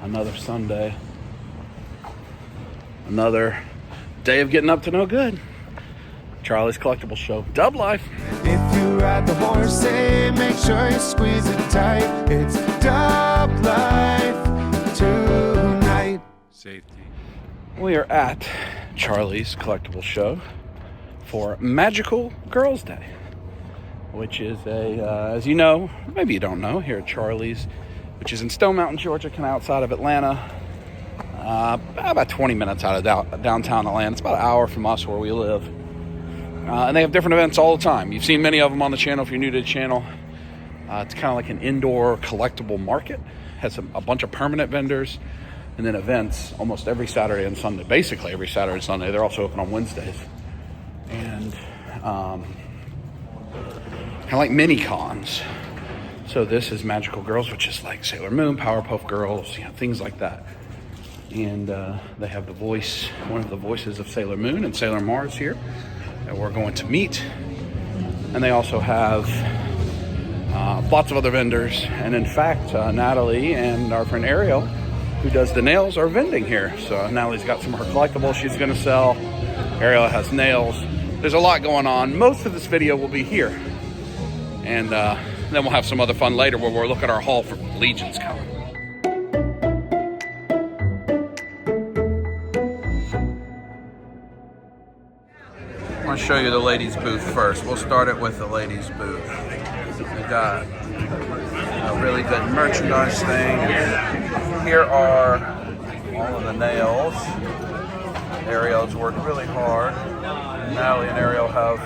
Another Sunday. Another day of getting up to no good. Charlie's Collectibles Show. Dub Life. If you ride the horse, hey, make sure you squeeze it tight. It's Dub Life tonight. Safety. We are at Charlie's Collectibles Show for Magical Girls Day, which is as you know, maybe you don't know, here at Charlie's, which is in Stone Mountain, Georgia, kind of outside of Atlanta, about 20 minutes out of downtown Atlanta. It's about an hour from us where we live. And they have different events all the time. You've seen many of them on the channel if you're new to the channel. It's kind of like an indoor collectible market. Has a bunch of permanent vendors, and then events almost every Saturday and Sunday. Basically every Saturday and Sunday. They're also open on Wednesdays. And kind of like mini cons. So this is Magical Girls, which is like Sailor Moon, Powerpuff Girls, things like that. And they have the voice, one of the voices of Sailor Moon and Sailor Mars here that we're going to meet. And they also have lots of other vendors. And in fact, Natalie and our friend Ariel, who does the nails, are vending here. So Natalie's got some of her collectibles she's gonna sell. Ariel has nails. There's a lot going on. Most of this video will be here. And then we'll have some other fun later where we'll look at our haul for LegionsCon. I'm going to show you the ladies' booth first. We'll start it with the ladies' booth. We got a really good merchandise thing. Here are all of the nails. Ariel's worked really hard. Natalie and Ariel have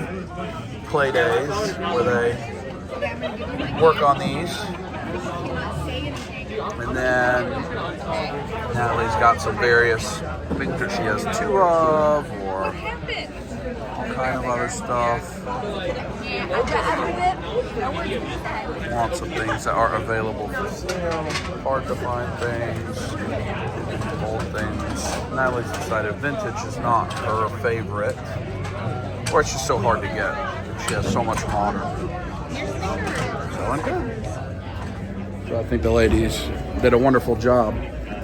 play days where they work on these. And then Natalie's got some various, I think that she has two of, or all kind of other stuff. Lots of things that are available for sale. Hard to find things, old things. Natalie's decided vintage is not her favorite, or it's just so hard to get. She has so much modern. So I think the ladies did a wonderful job.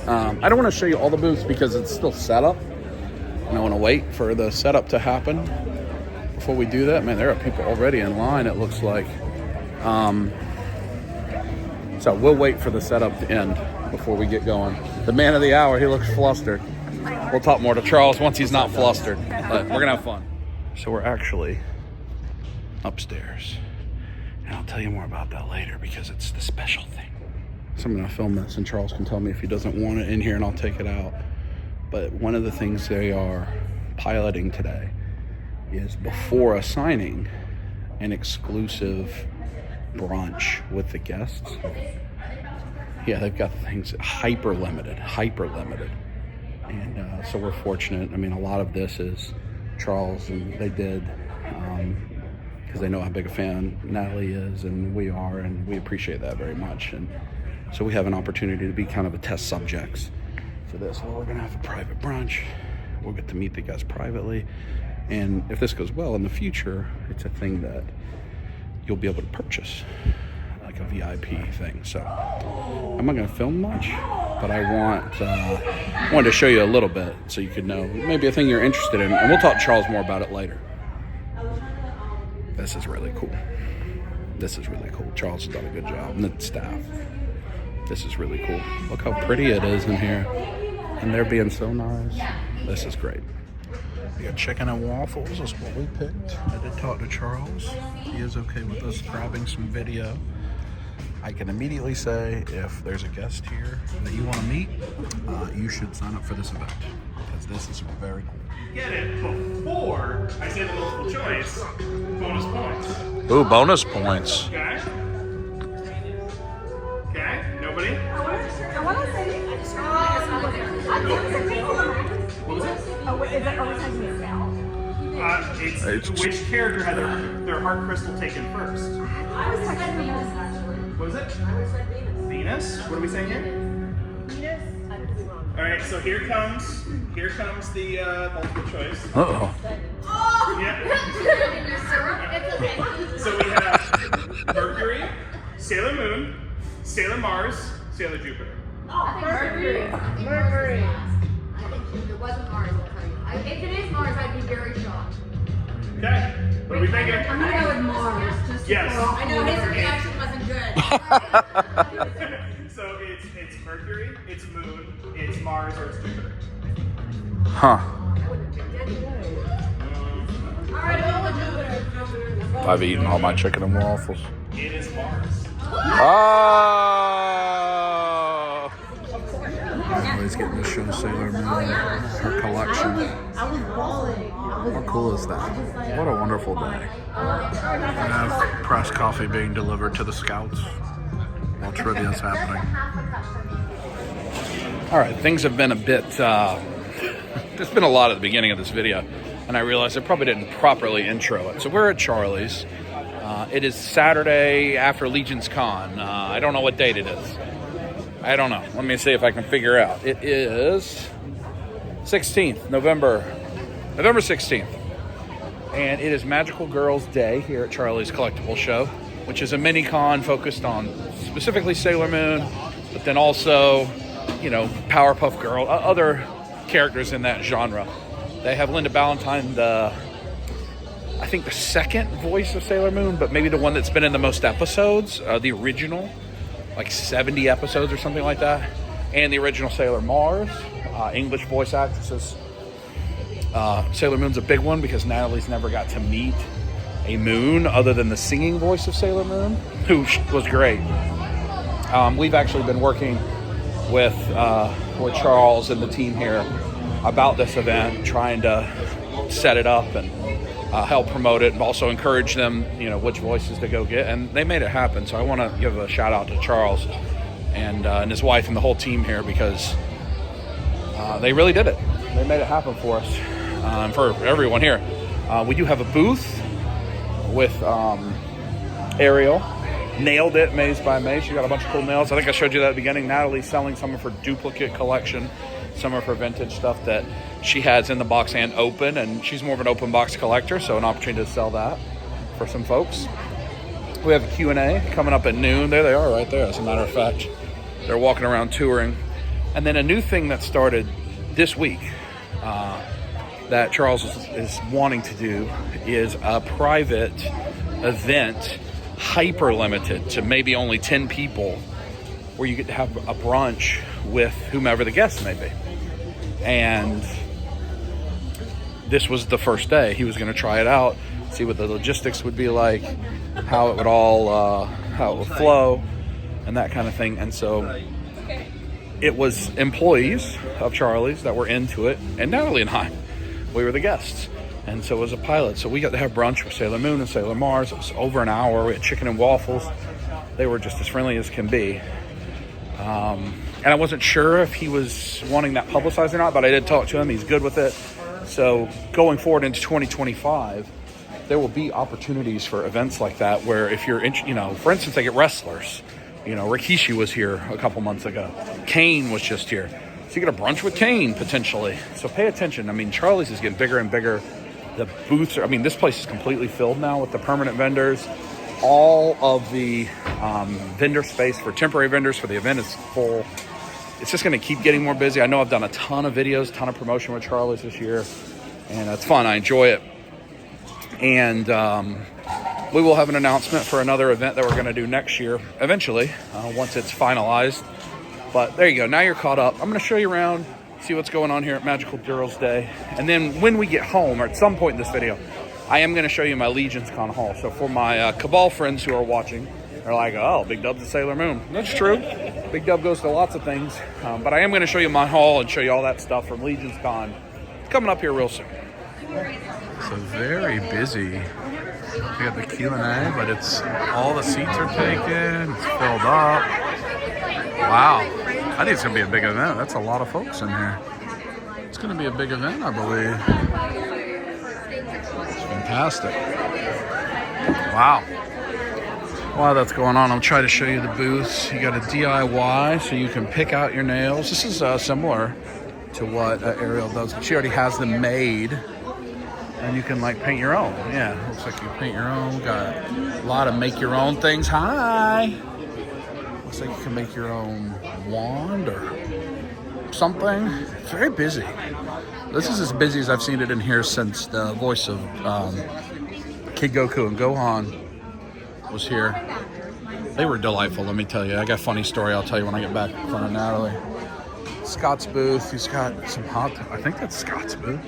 I don't want to show you all the booths because it's still set up. And I want to wait for the setup to happen. Before we do that, man, there are people already in line, it looks like. So we'll wait for the setup to end before we get going. The man of the hour, he looks flustered. We'll talk more to Charles once he's not flustered. But we're going to have fun. So we're actually upstairs. And I'll tell you more about that later because it's the special thing. So I'm going to film this and Charles can tell me if he doesn't want it in here and I'll take it out. But one of the things they are piloting today is before a signing, an exclusive brunch with the guests. Yeah, they've got things hyper limited. And so we're fortunate. I mean, a lot of this is Charles and they did, because they know how big a fan Natalie is and we are, and we appreciate that very much. And so we have an opportunity to be kind of a test subjects for this. Well, we're gonna have a private brunch. We'll get to meet the guys privately. And if this goes well in the future, it's a thing that you'll be able to purchase, like a VIP thing. So I'm not gonna film much, but I wanted to show you a little bit so you could know maybe a thing you're interested in. And we'll talk to Charles more about it later. This is really cool. Charles has done a good job, and the staff. This is really cool. Look how pretty it is in here. And they're being so nice. This is great. We got chicken and waffles, that's what we picked. I did talk to Charles. He is okay with us grabbing some video. I can immediately say if there's a guest here that you want to meet, you should sign up for this event. Because this is very cool. Get it before I say the multiple choice bonus points. Ooh, bonus points. Okay? Okay, nobody? I want to say What was it? oh, is it always me now? It's which character had their heart crystal taken first? I was texting Venus. What was it? I was like Venus. Venus? What are we saying here? Venus? I could be wrong. Alright, so here comes the multiple choice. Uh-oh. Oh! Yeah. It's okay. So we have Mercury, Sailor Moon, Sailor Mars, Sailor Jupiter. I think Mercury. Mercury. I think it wasn't Mars. I'll tell you. If it is Mars, I'd be very shocked. Okay. What are we thinking? I'm gonna go with Mars. Just Yes. I know his reaction wasn't good. So it's Mercury, it's Moon, it's Mars, or it's Jupiter. Huh. Alright, I'll go with Jupiter. I've eaten all my chicken and waffles. It is Mars. Oh! Emily's getting to show Sailor Moon, her collection. I was balling. How cool is that? What a wonderful day. I have press coffee being delivered to the scouts while trivia is happening. All right, things have been a bit, there's been a lot at the beginning of this video, and I realized I probably didn't properly intro it. So we're at Charlie's. It is Saturday after LegionsCon. I don't know what date it is. I don't know. Let me see if I can figure out. It is 16th, November 16th. And it is Magical Girls Day here at Charlie's Collectible Show, which is a mini-con focused on specifically Sailor Moon, but then also, you know, Powerpuff Girl, other characters in that genre. They have Linda Ballantyne, I think the second voice of Sailor Moon, but maybe the one that's been in the most episodes, the original, like 70 episodes or something like that, and the original Sailor Mars, English voice actresses. Sailor Moon's a big one because Natalie's never got to meet a Moon other than the singing voice of Sailor Moon, who was great. We've actually been working with Charles and the team here about this event, trying to set it up and help promote it, and also encourage them, you know, which voices to go get, and they made it happen. So I want to give a shout out to Charles and his wife and the whole team here, because they really did it. They made it happen for us, for everyone here. We do have a booth with Ariel. Nailed it, Maze by Maze. She got a bunch of cool nails. I think I showed you that at the beginning. Natalie's selling some of her duplicate collection, some of her vintage stuff that she has in the box and open, and she's more of an open box collector, so an opportunity to sell that for some folks. We have a Q&A coming up at noon. There they are right there, as a matter of fact. They're walking around touring. And then a new thing that started this week that Charles is wanting to do is a private event, hyper limited to maybe only 10 people, where you get to have a brunch with whomever the guests may be. And this was the first day. He was going to try it out, see what the logistics would be like, how it would all, how it would flow, and that kind of thing. And so it was employees of Charlie's that were into it, and Natalie and I, we were the guests. And so it was a pilot. So we got to have brunch with Sailor Moon and Sailor Mars. It was over an hour. We had chicken and waffles. They were just as friendly as can be. And I wasn't sure if he was wanting that publicized or not, but I did talk to him. He's good with it. So going forward into 2025, there will be opportunities for events like that, where if you're, you know, for instance, I get wrestlers. You know, Rikishi was here a couple months ago. Kane was just here. So you get a brunch with Kane, potentially. So pay attention. I mean, Charlie's is getting bigger and bigger. The booths are, I mean, this place is completely filled now with the permanent vendors. All of the vendor space for temporary vendors for the event is full. It's just going to keep getting more busy. I know I've done a ton of videos, ton of promotion with Charlie's this year, and it's fun. I enjoy it. And we will have an announcement for another event that we're going to do next year, eventually, once it's finalized. But there you go. Now you're caught up. I'm going to show you around, see what's going on here at Magical Girls Day. And then when we get home, or at some point in this video, I am going to show you my LegionsCon haul. So for my Cabal friends who are watching, they're like, oh, Big Dub's a Sailor Moon. That's true. Big Dub goes to lots of things. But I am going to show you my haul and show you all that stuff from LegionsCon. It's coming up here real soon. So very busy. We got the Q&A, but it's all the seats are taken. It's filled up. Wow. I think it's going to be a big event. That's a lot of folks in here. It's going to be a big event, I believe. It's fantastic. Wow. While that's going on, I'll try to show you the booths. You got a DIY, so you can pick out your nails. This is similar to what Ariel does. She already has them made, and you can like paint your own. Yeah, looks like you paint your own. Got a lot of make your own things. Hi. Looks like you can make your own wand or something. It's very busy. This is as busy as I've seen it in here since the voice of Kid Goku and Gohan was here. They were delightful, let me tell you. I got a funny story I'll tell you when I get back in front of Natalie. Scott's booth, he's got some I think that's Scott's booth.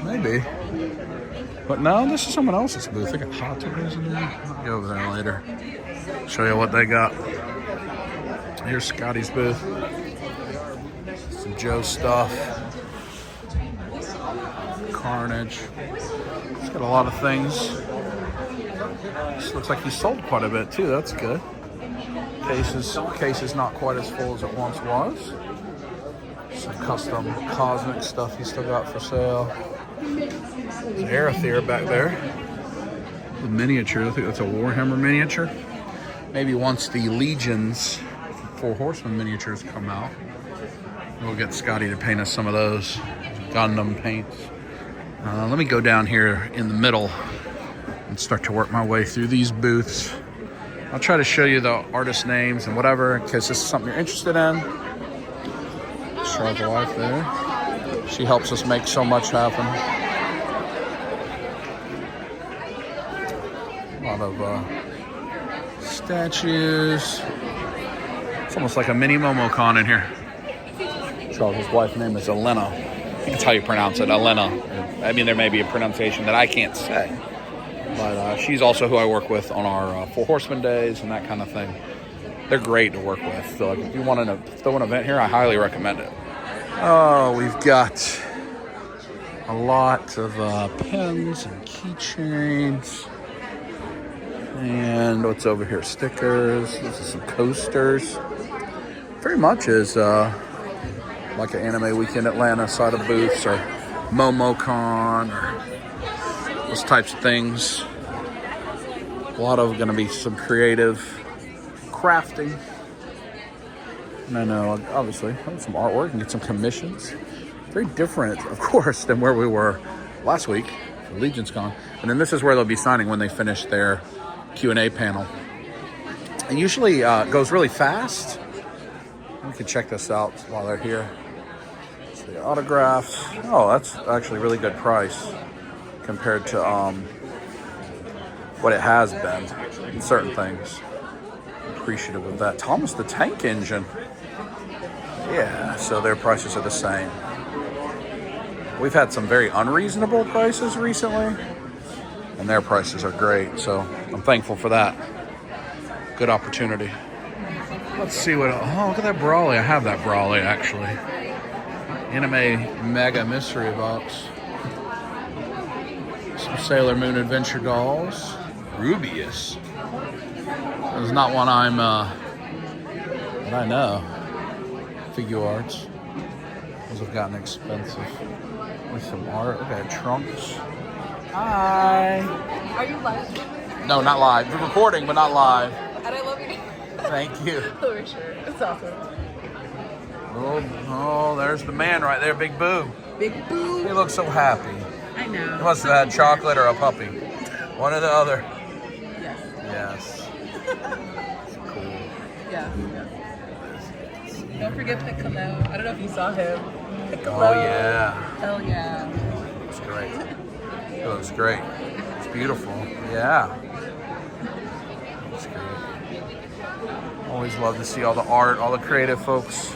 Maybe. But no, this is someone else's booth. They got hot toys in there. I'll go over there later. Show you what they got. Here's Scotty's booth. Some Joe stuff. Carnage. He's got a lot of things. This looks like he sold quite a bit too. That's good. Case is not quite as full as it once was. Some custom cosmic stuff he's still got for sale. There's Arethyr back there. The miniature. I think that's a Warhammer miniature. Maybe once the Legions 4 Horsemen miniatures come out, we'll get Scotty to paint us some of those Gundam paints. Let me go down here in the middle and start to work my way through these booths. I'll try to show you the artist names and whatever, in case this is something you're interested in. Sharp wife there. She helps us make so much happen. A lot of statues. It's almost like a mini Momocon in here. Charles' wife's name is Elena. I think that's how you pronounce it, Elena. I mean, there may be a pronunciation that I can't say. But she's also who I work with on our 4 Horsemen days and that kind of thing. They're great to work with. So if you want to throw an event here, I highly recommend it. Oh, we've got a lot of pens and keychains. And what's over here? Stickers. This is some coasters. Very much is like an Anime Weekend Atlanta side of booths or MomoCon or those types of things. A lot of going to be some creative crafting. And I know, obviously, some artwork and get some commissions. Very different, of course, than where we were last week for LegionsCon. And then this is where they'll be signing when they finish their Q&A panel. It usually goes really fast. We can check this out while they're here. So the autographs. Oh, that's actually a really good price compared to what it has been in certain things. Appreciative of that. Thomas the Tank Engine. Yeah, so their prices are the same. We've had some very unreasonable prices recently, and their prices are great, so I'm thankful for that. Good opportunity. Let's see what... Oh, look at that Brawly. I have that Brawly, actually. Anime Mega Mystery Box. Some Sailor Moon Adventure dolls. Rubius. There's not one I'm... that I know. Figure arts. Those have gotten expensive. With some art. Look at Trunks. Hi. Are you live? No, not live. We're recording, but not live. And I love you. Thank you. For sure. It's awesome. Oh, there's the man right there, Big Boo. Big Boo. He looks so happy. I know. He must have had chocolate or a puppy. One or the other. Yes. Yes. It's cool. Yeah. Don't forget Piccolo. I don't know if you saw him. Piccolo. Oh, yeah. Hell yeah. Looks great. It looks great. It's beautiful. Yeah. Looks great. Always love to see all the art, all the creative folks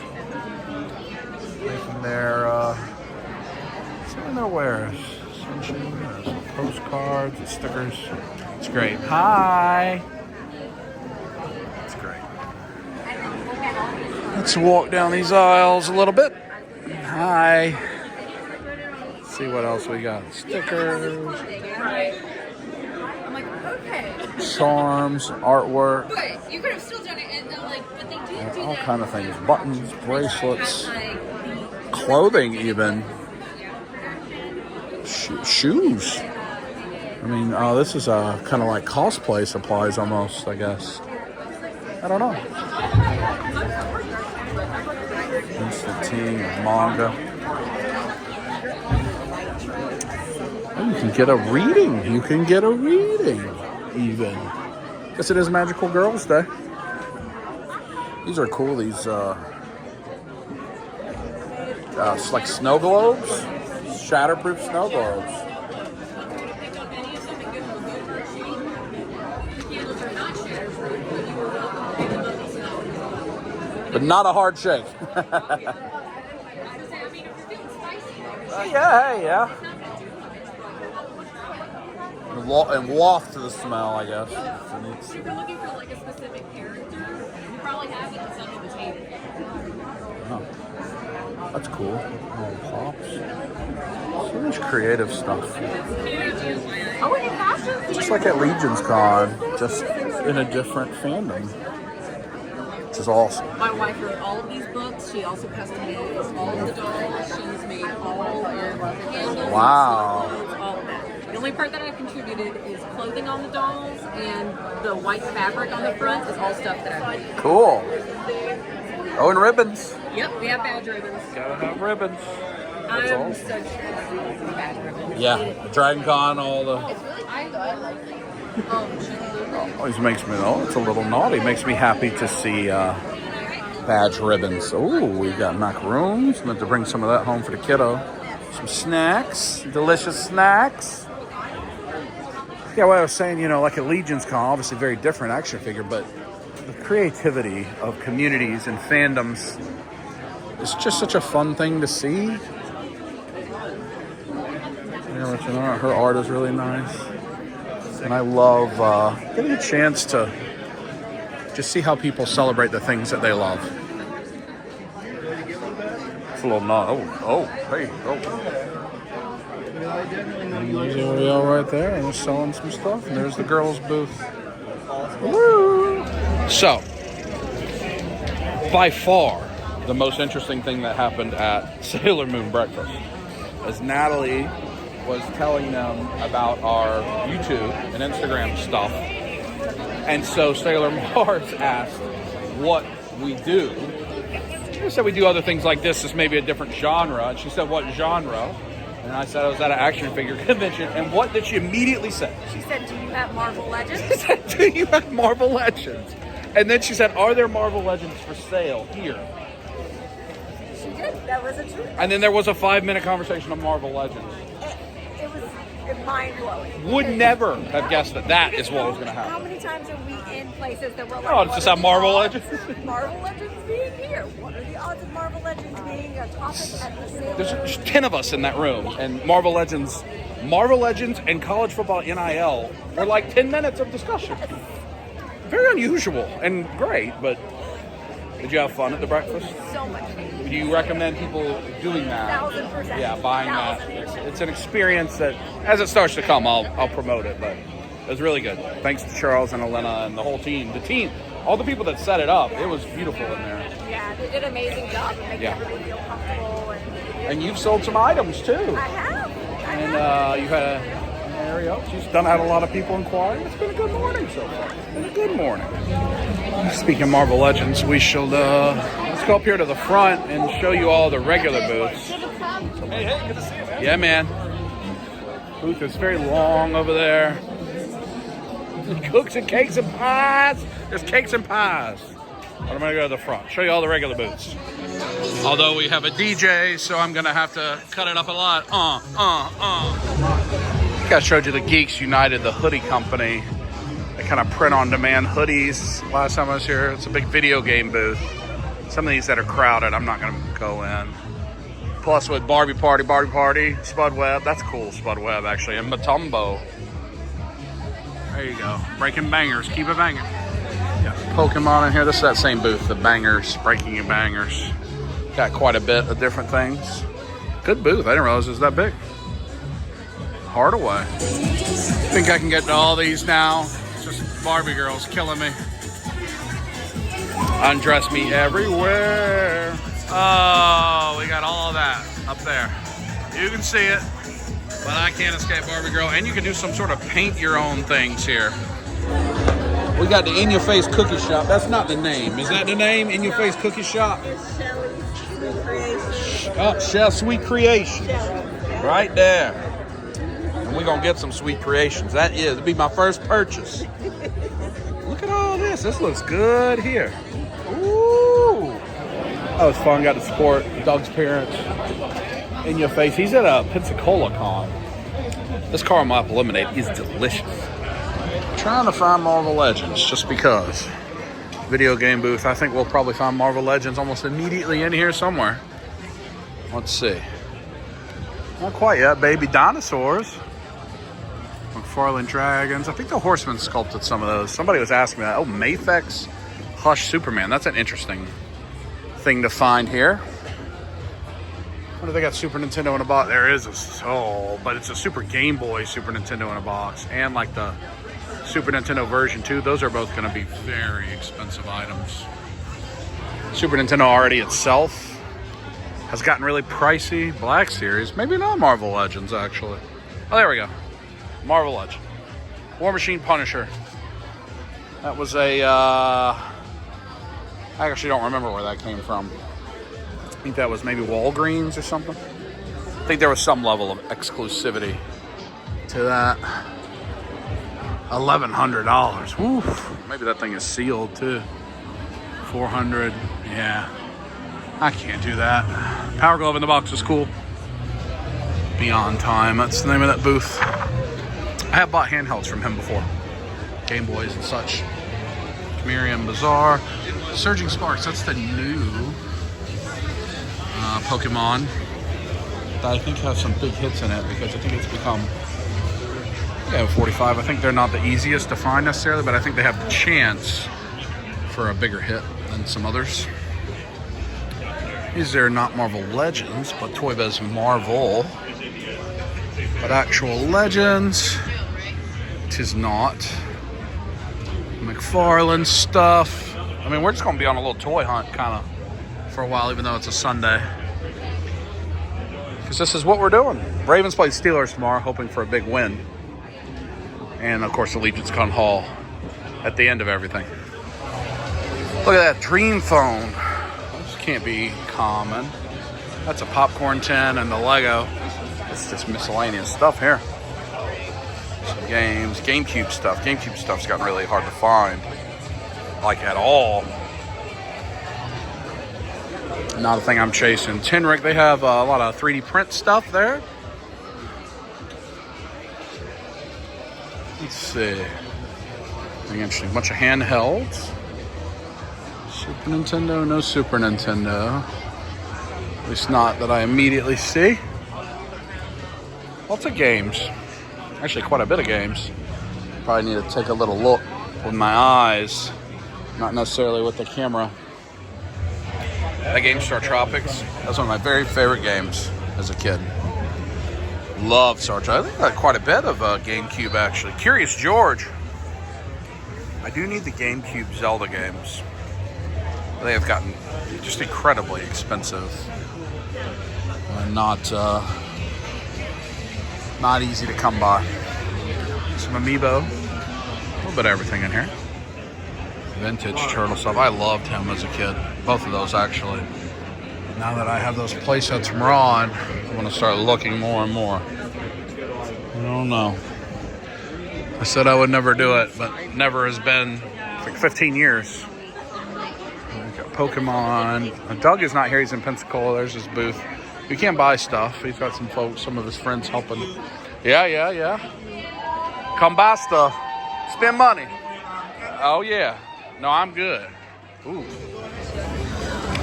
making their wares. Some postcards and stickers. It's great. Hi. It's great. Let's walk down these aisles a little bit. Hi. Let's see what else we got. Stickers. I'm like, okay. Charms, artwork. But you could have still done it, and then like, but they didn't do All that. kind of things. Buttons, bracelets, Like, clothing even. Shoes. I mean, this is kind of like cosplay supplies almost, I guess. I don't know. Instant tea, manga. Oh, you can get a reading. You can get a reading, even. Guess it is Magical Girls Day. These are cool. These it's like snow globes, shatterproof snow globes. But not a hard shake. Yeah, hey, yeah. And waft to the smell, I guess. If you're looking for like a specific character, you probably have it at some of the table. Oh, that's cool. Oh, pops. So much creative stuff. Oh, and fashion. Just like at LegionsCon, just in a different fandom. Which is awesome. My wife wrote all of these books. She also customized all of the dolls. She's made all of candles, Wow. clothes, all of that. The only part that I've contributed is clothing on the dolls, and the white fabric on the front is all stuff that I've made. Cool. Oh, and ribbons. Yep, we have badge ribbons. Gotta have ribbons. That's I'm awesome. such a badge ribbons. Yeah, Dragon Con, all the... I like it. Always makes me, it's a little naughty. Makes me happy to see badge ribbons. Oh, we've got macaroons. I'm going to bring some of that home for the kiddo. Some snacks, delicious snacks. Yeah, what I was saying, like at LegionsCon, obviously very different action figure, but the creativity of communities and fandoms is just such a fun thing to see. Her art is really nice. And I love getting a chance to just see how people celebrate the things that they love. It's a little nod. Oh, hey, oh. And there's Ariel right there, and we're selling some stuff. And there's the girls' booth. Woo! So, by far, the most interesting thing that happened at Sailor Moon Breakfast, as Natalie was telling them about our YouTube and Instagram stuff. And so Sailor Mars asked what we do. I said we do other things like this. This may be a different genre. And she said, what genre? And I said I was at an action figure convention. And what did she immediately say? She said, do you have Marvel Legends? She said, do you have Marvel Legends? And then she said, are there Marvel Legends for sale here? She did. That was a truth. And then there was a 5-minute conversation on Marvel Legends. It was mind-blowing. Would never have guessed that is what was going to happen. How many times are we in places that we're like, Oh, it's just how Marvel Legends. Marvel Legends being here. What are the odds of Marvel Legends being a topic at the same There's 10 of us in that room, and Marvel Legends and college football NIL were like 10 minutes of discussion. Very unusual and great, but did you have fun at the breakfast? So much fun. Do you recommend people doing that? 1,000%. Yeah, buying that. 1,000%. It's an experience that, as it starts to come, I'll promote it, but it was really good. Thanks to Charles and Elena and the whole team. The team, all the people that set it up, it was beautiful in there. Yeah, they did an amazing job of making everybody feel comfortable. And you've sold some items, too. I have. And you've had Ariel. She's had a lot of people inquiring. It's been a good morning so far. It's been a good morning. Speaking of Marvel Legends, we shall let's go up here to the front and show you all the regular booths. Hey, good to see you, man. Yeah, man. Booth is very long over there. Cooks and cakes and pies. There's cakes and pies. But I'm going to go to the front. Show you all the regular booths. Although we have a DJ, so I'm going to have to cut it up a lot. I think I showed you the Geeks United, the hoodie company. They kind of print on demand hoodies. Last time I was here, it's a big video game booth. Some of these that are crowded, I'm not going to go in. Plus with Barbie Party, Spud Webb. That's cool, Spud Webb, actually. And Matumbo. There you go. Breaking bangers. Keep it banging. Yeah, Pokemon in here. This is that same booth, the bangers. Breaking your bangers. Got quite a bit of different things. Good booth. I didn't realize it was that big. Hardaway. Think I can get to all these now. It's just Barbie girls killing me. Undress me everywhere. Oh, we got all of that up there. You can see it, but I can't escape Barbie girl. And you can do some sort of paint your own things here. We got the In Your Face Cookie Shop. That's not the name. Is that the name? In Your Face Cookie Shop? It's Shelly's Sweet Creations. Oh, Shell Sweet Creations. Right there. And we're going to get some Sweet Creations. It'll be my first purchase. Look at all this. This looks good here. Ooh. That was fun. Got to support Doug's parents. In your face. He's at a Pensacola con. This caramel apple lemonade is delicious. I'm trying to find Marvel Legends just because. Video game booth. I think we'll probably find Marvel Legends almost immediately in here somewhere. Let's see. Not quite yet. Baby dinosaurs. McFarlane dragons. I think the Horseman sculpted some of those. Somebody was asking me that. Oh, Mafex Hush Superman. That's an interesting thing to find here. What do they got? Super Nintendo in a box? There is but it's a Super Game Boy Super Nintendo in a box, and like the Super Nintendo version 2. Those are both going to be very expensive items. Super Nintendo already itself has gotten really pricey. Black Series, maybe not Marvel Legends actually. Oh, there we go. Marvel Legend. War Machine Punisher. That was a. I actually don't remember where that came from. I think that was maybe Walgreens or something. I think there was some level of exclusivity to that. $1,100. Woo. Maybe that thing is sealed too. $400. Yeah. I can't do that. Power Glove in the box was cool. Beyond Time. That's the name of that booth. I have bought handhelds from him before. Game Boys and such. Chimerium Bazaar. Surging Sparks. That's the new Pokemon that I think has some big hits in it because I think it's become 45. I think they're not the easiest to find necessarily, but I think they have the chance for a bigger hit than some others. These are not Marvel Legends, but Toy Biz Marvel. But actual Legends, tis not. McFarlane stuff. I mean, we're just going to be on a little toy hunt kind of for a while, even though it's a Sunday. Because this is what we're doing. Ravens play Steelers tomorrow, hoping for a big win. And, of course, the LegionsCon Hall at the end of everything. Look at that Dream Phone. This can't be common. That's a popcorn tin and the Lego. It's just miscellaneous stuff here. Some games, GameCube stuff. GameCube stuff's gotten really hard to find. Like, at all. Not a thing I'm chasing. Tenric, they have a lot of 3D print stuff there. Let's see. Something interesting. A bunch of handhelds. Super Nintendo, no Super Nintendo. At least not that I immediately see. Lots of games. Actually, quite a bit of games. Probably need to take a little look with my eyes, not necessarily with the camera. That game, Star Tropics, that was one of my very favorite games as a kid. Love Star Tropics. I think I had quite a bit of GameCube, actually. Curious George. I do need the GameCube Zelda games. They have gotten just incredibly expensive. Not easy to come by. Some Amiibo. A little bit of everything in here. Vintage turtle stuff. I loved him as a kid. Both of those, actually. Now that I have those playsets from Ron, I'm going to start looking more and more. I don't know. I said I would never do it, but never has been like 15 years. We've got Pokemon. Doug is not here. He's in Pensacola. There's his booth. You can't buy stuff. He's got some folks, some of his friends helping. Yeah. Come buy stuff. Spend money. Oh, yeah. No, I'm good. Ooh.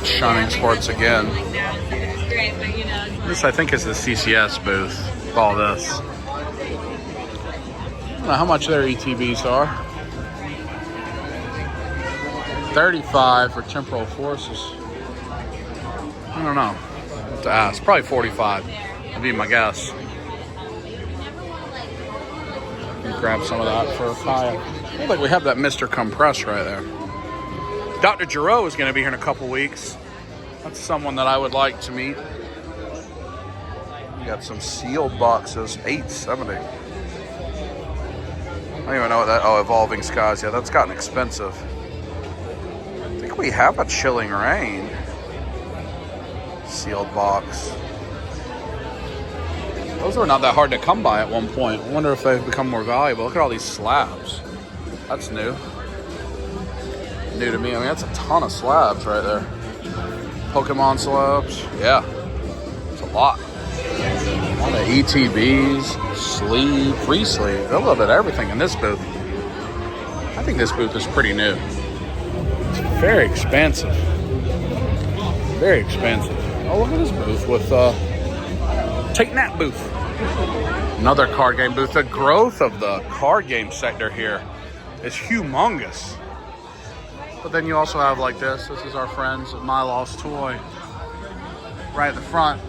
Shining Sports again. This, I think, is the CCS booth with all this. I don't know how much their ETBs are. 35 for Temporal Forces. I don't know. To ask. Probably 45 would be my guess. Grab some of that for a pile. I feel like we have that Mr. Compress right there. Dr. Giroux is going to be here in a couple weeks. That's someone that I would like to meet. We got some sealed boxes, $8.70. I don't even know what that. Oh, Evolving Skies. Yeah, that's gotten expensive. I think we have a Chilling Reign sealed box. Those were not that hard to come by at one point. I wonder if they've become more valuable. Look at all these slabs. That's new. New to me. I mean, that's a ton of slabs right there. Pokemon celebs. Yeah, it's a lot. A lot of ETBs, sleeve, free sleeve. A little bit of everything in this booth. I think this booth is pretty new. It's very expansive. Very expansive. Oh, look at this booth with Take That booth. Another card game booth. The growth of the card game sector here is humongous. But then you also have like this. This is our friends at My Lost Toy. Right at the front.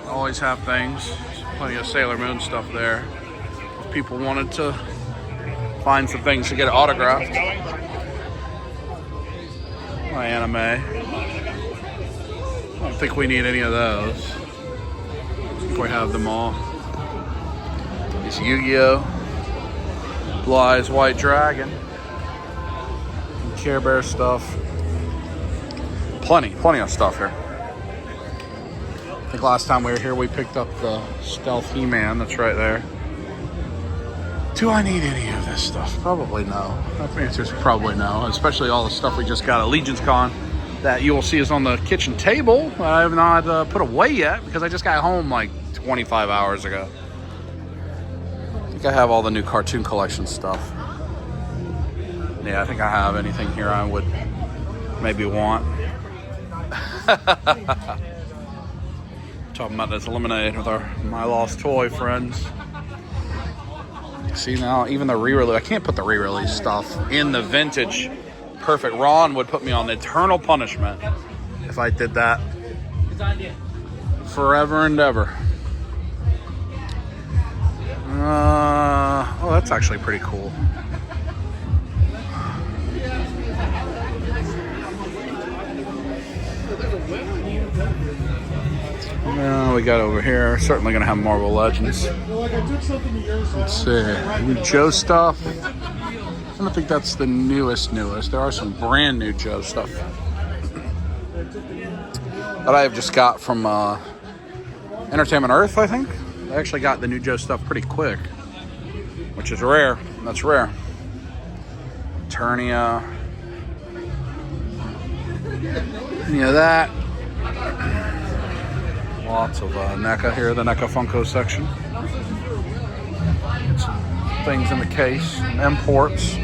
Always have things. Plenty of Sailor Moon stuff there. If people wanted to find some things to get autographed. My anime. I don't think we need any of those. I think we have them all. It's Yu-Gi-Oh! Blue Eyes White Dragon. Care Bear stuff. Plenty of stuff here. I think last time we were here we picked up the Stealth He-Man that's right there. Do I need any of this stuff? Probably no. The answer is probably no, especially all the stuff we just got at LegionsCon that you will see is on the kitchen table. I have not put away yet because I just got home like 25 hours ago. I think I have all the new cartoon collection stuff. Yeah, I think I have anything here I would maybe want. Talking about this lemonade with our My Lost Toy friends. See now, even the re-release, I can't put the re-release stuff in the vintage. Perfect. Ron would put me on eternal punishment if I did that. Forever and ever. Oh, that's actually pretty cool. We got over here. Certainly going to have Marvel Legends. Let's see. New Joe stuff. I don't think that's the newest. There are some brand new Joe stuff that I have just got from Entertainment Earth, I think. I actually got the new Joe stuff pretty quick, which is rare. That's rare. Eternia. Any of that. Lots of NECA here, the NECA Funko section. Get some things in the case, imports.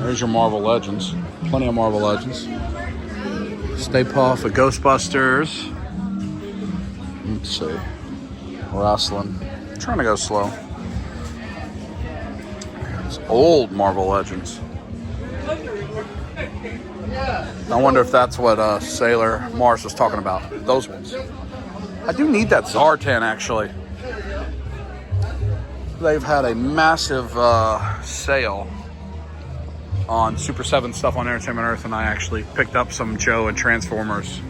There's your Marvel Legends. Plenty of Marvel Legends. Stay Puft, the Ghostbusters. Let's see. Wrestling. I'm trying to go slow. It's old Marvel Legends. I wonder if that's what Sailor Mars was talking about. Those ones. I do need that Zartan, actually. They've had a massive sale on Super 7 stuff on Entertainment Earth, and I actually picked up some Joe and Transformers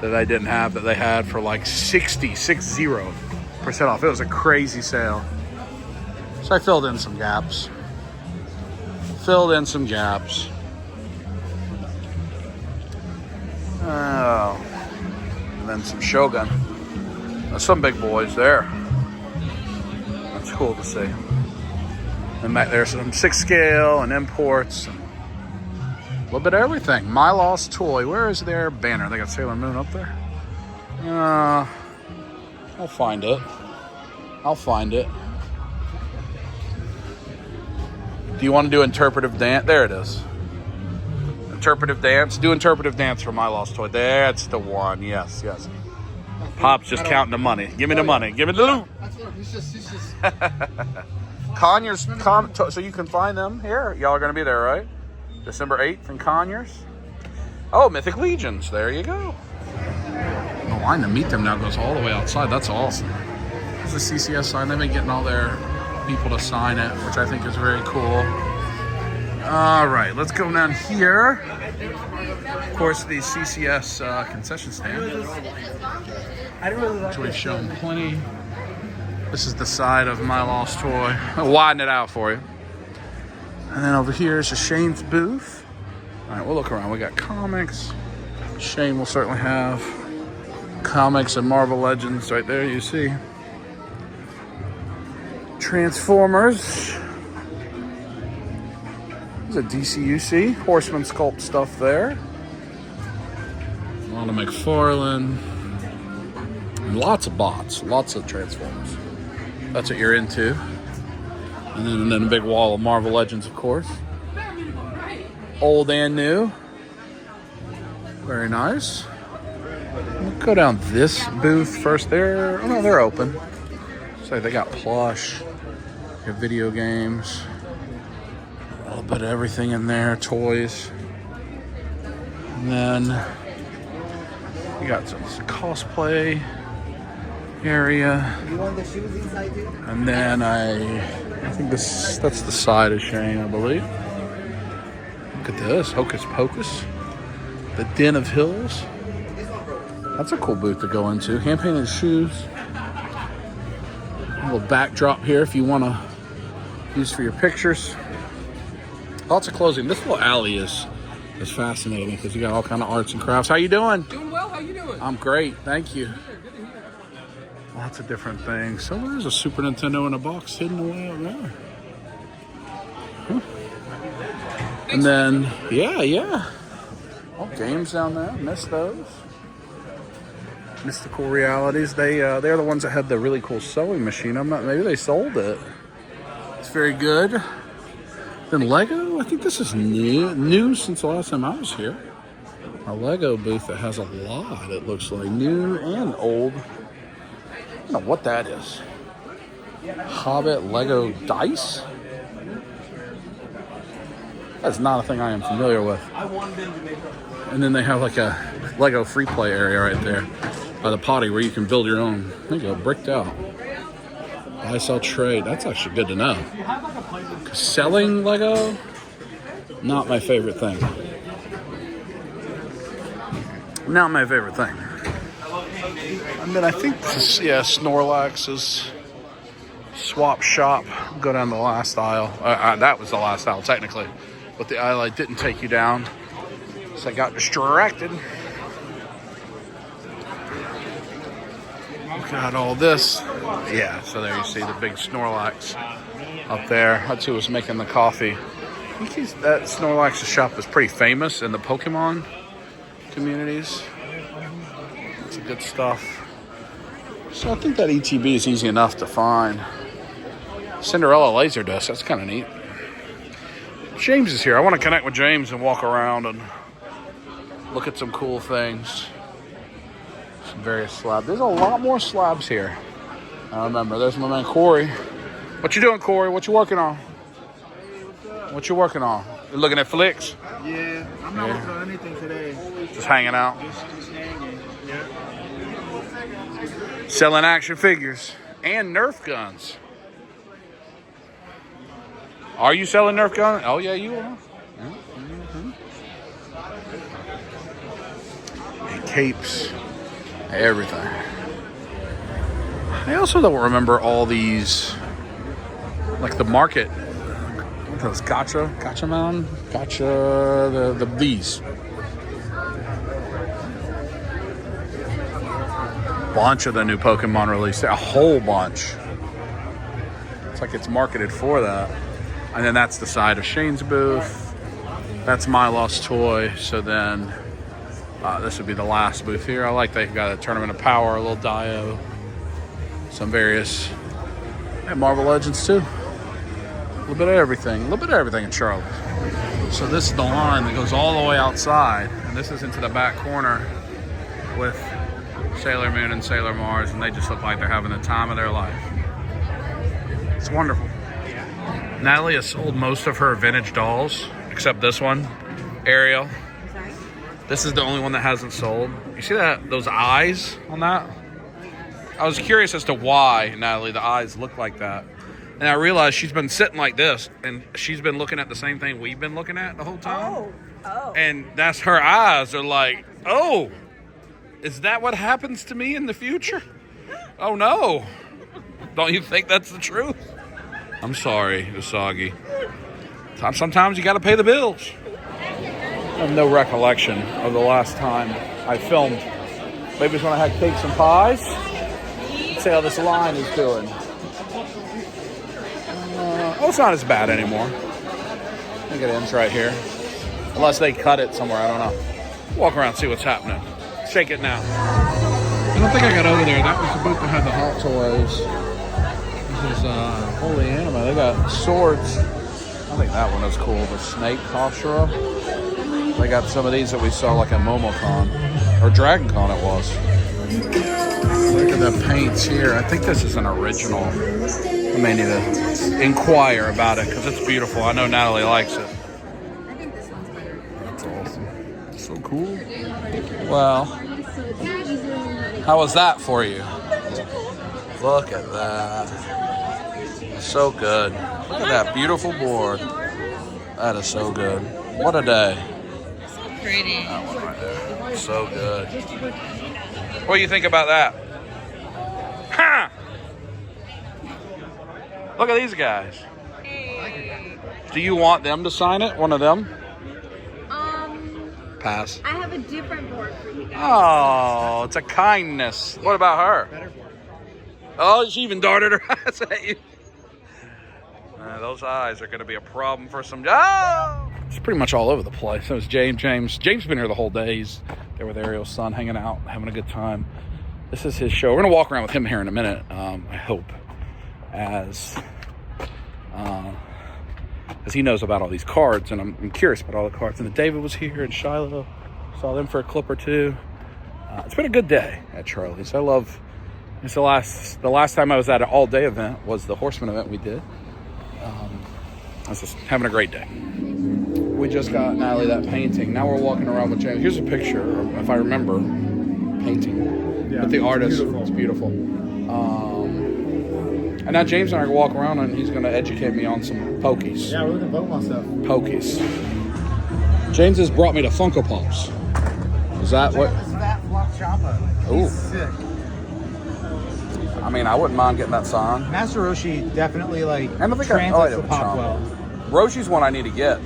that I didn't have that they had for like 60% off. It was a crazy sale. So I filled in some gaps. Oh, and then some Shogun. There's some big boys there. That's cool to see. And back there's some 6 scale and imports. And a little bit of everything. My Lost Toy. Where is their banner? They got Sailor Moon up there. I'll find it. Do you want to do interpretive dance? There it is. Interpretive dance. Do interpretive dance for My Lost Toy. That's the one. Yes. Pop's just counting the money. Give me the money. Give me the loot. He's just. Conyers. So you can find them here. Y'all are going to be there, right? December 8th in Conyers. Oh, Mythic Legions. There you go. The line to meet them now goes all the way outside. That's awesome. There's the CCS sign. They've been getting all their people to sign it, which I think is very cool. All right, let's go down here. Of course, the CCS concession stand, which we've shown plenty. This is the side of My Lost Toy. I'll widen it out for you. And then over here is Shane's booth. All right, we'll look around. We got comics. Shane will certainly have comics and Marvel Legends right there, you see. Transformers. There's a DCUC Horseman sculpt stuff there. lot of McFarlane. And lots of bots, lots of Transformers. That's what you're into. And then a big wall of Marvel Legends, of course. Old and new. Very nice. We'll go down this booth first. There, oh no, they're open. So they got plush, they have video games, a little bit of everything in there, toys. And then you got some cosplay area. You want the shoes inside too? And then I think that's the side of Shane, I believe. Look at this, Hocus Pocus, the Den of Hills. That's a cool booth to go into. Hand-painted shoes. A little backdrop here if you want to use for your pictures. Lots of clothing. This little alley is fascinating because you got all kind of arts and crafts. How you doing? Doing well. How you doing? I'm great, thank you. Lots of different things. So there's a Super Nintendo in a box hidden away out there. Huh. And then, yeah. All games down there. Missed those. Mystical Realities. They're the ones that had the really cool sewing machine. Maybe they sold it. It's very good. Then Lego. I think this is new since the last time I was here. A Lego booth that has a lot. It looks like new and old. I don't know what that is. Hobbit Lego dice. That's not a thing I am familiar with. And then they have like a Lego free play area right there by the potty where you can build your own. There you go, bricked out. Buy, sell, trade. That's actually good to know. Selling Lego, not my favorite thing. Not my favorite thing. And then I think this, Snorlax's swap shop. Go down the last aisle. That was the last aisle technically, but the aisle I didn't take you down, so I got distracted. Got all this. Yeah, so there you see the big Snorlax up there. That's who was making the coffee. I think that Snorlax's shop is pretty famous in the Pokemon communities. It's good stuff. So I think that ETB is easy enough to find. Cinderella laser disc, that's kind of neat. James is here. I want to connect with James and walk around and look at some cool things. Some various slabs. There's a lot more slabs here. I remember. There's my man Corey. What you doing, Corey? What you working on? What you working on? You looking at flicks? Yeah, I'm not working on anything today. Just hanging out. Just hanging. Yeah. Selling action figures and Nerf guns. Are you selling Nerf guns? Oh yeah, you are. Mm-hmm. And capes, everything. I also don't remember all these, like the market. Those gotcha man, these. Bunch of the new Pokemon released, a whole bunch. It's like it's marketed for that. And then that's the side of Shane's booth. That's My Lost Toy. So then this would be the last booth here. I like they've got a Tournament of Power, a little Dio, some various Marvel Legends too. A little bit of everything. A little bit of everything in Charlotte. So this is the line that goes all the way outside. And this is into the back corner with Sailor Moon and Sailor Mars. And they just look like they're having the time of their life. It's wonderful. Natalie has sold most of her vintage dolls, except this one, Ariel. Sorry? This is the only one that hasn't sold. You see those eyes on that? I was curious as to why, Natalie, the eyes look like that. And I realized she's been sitting like this, and she's been looking at the same thing we've been looking at the whole time. Oh. And that's her eyes are like, oh, is that what happens to me in the future? Oh, no. Don't you think that's the truth? I'm sorry, Usagi. Sometimes you got to pay the bills. I have no recollection of the last time I filmed. Maybe it's when I had cakes and pies. Let's see how this line is doing. It's not as bad anymore. I think it ends right here. Unless they cut it somewhere, I don't know. Walk around and see what's happening. shake it now. I don't think I got over there. That was the booth that had the Hot Toys. This is Holy Anime. They got swords. I think that one is cool. The Snake Hashira. They got some of these that we saw like at MomoCon. Or DragonCon it was. Look at the paints here. I think this is an original. I may need to inquire about it because it's beautiful. I know Natalie likes it. I think this one's better. That's awesome. So cool. Well, how was that for you? Look at that. So good. Look at that beautiful board. That is so good. What a day. So pretty. That one right there. So good. What do you think about that? Ha! Look at these guys. Hey. Do you want them to sign it? One of them? Pass. I have a different board for you guys. Oh, it's a kindness. What about her? Oh, she even darted her eyes at you. Those eyes are going to be a problem for some. Oh! It's pretty much all over the place. That was James. James been here the whole day. He's there with Ariel's son, hanging out, having a good time. This is his show. We're going to walk around with him here in a minute, I hope, as he knows about all these cards, and I'm curious about all the cards. And David was here, and Shiloh, saw them for a clip or two. It's been a good day at Charlie's. I love. It's the last time I was at an all-day event was the Horseman event we did. I was just having a great day. We just got Natalie that painting. Now we're walking around with James. Here's a picture, if I remember, painting. Yeah, with the artist. It's beautiful. And now James and I are going to walk around and he's going to educate me on some pokies. Yeah, we're looking at Pokemon stuff. Pokies. James has brought me to Funko Pops. Is that what? This Fat Flop Champa. Ooh. He's sick. I mean, I wouldn't mind getting that signed. Master Roshi definitely like And I think translates I the pop well. Roshi's one I need to get.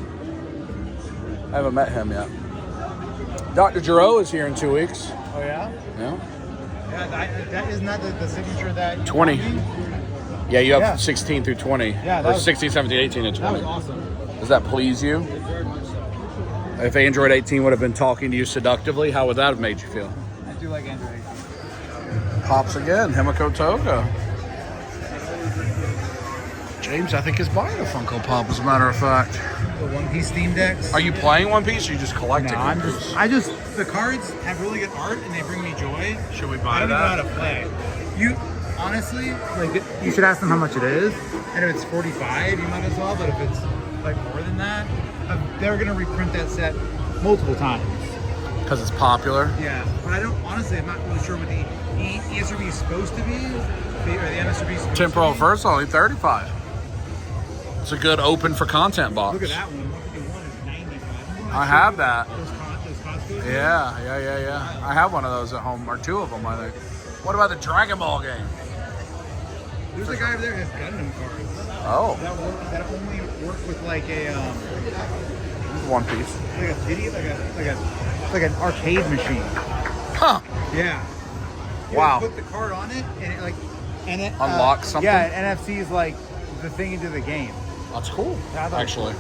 I haven't met him yet. Dr. Giro is here in 2 weeks. Oh yeah? Yeah. Yeah, isn't that the signature that you 20. got me? Yeah, you have Yeah. 16 through 20. Yeah, or 16, 17, 18, and That 20. was awesome. Does that please you? If Android 18 would have been talking to you seductively, how would that have made you feel? I do like Android 18. Pops again, Himiko Toga. James, I think, is buying a Funko Pop, as a matter of fact. The One Piece Steam decks. Are you playing One Piece or are you just collecting No, One Piece? the cards have really good art and they bring me joy. Should we I buy don't know how that? to play. You, honestly, like, you should ask them how much it is. And if it's 45, you might as well. But if it's, like, more than that, they're going to reprint that set multiple times. Because it's popular? Yeah. But I'm not really sure what the ESRB is supposed to be. Or the MSRB is supposed Temporal to be. first, only 35. It's a good open for content box. Look at that one. 151 is 95. I have that. Those Costco? Yeah. I have one of those at home, or two of them, I think. What about the Dragon Ball game? There's a guy over there who has Gundam cards. Oh, That only work with like a One Piece. like a video, like an arcade machine. Huh. Yeah. You Wow. Put the card on it and it Unlocks something? Yeah, NFC is like the thing into the game. That's cool, Yeah, I thought it was actually.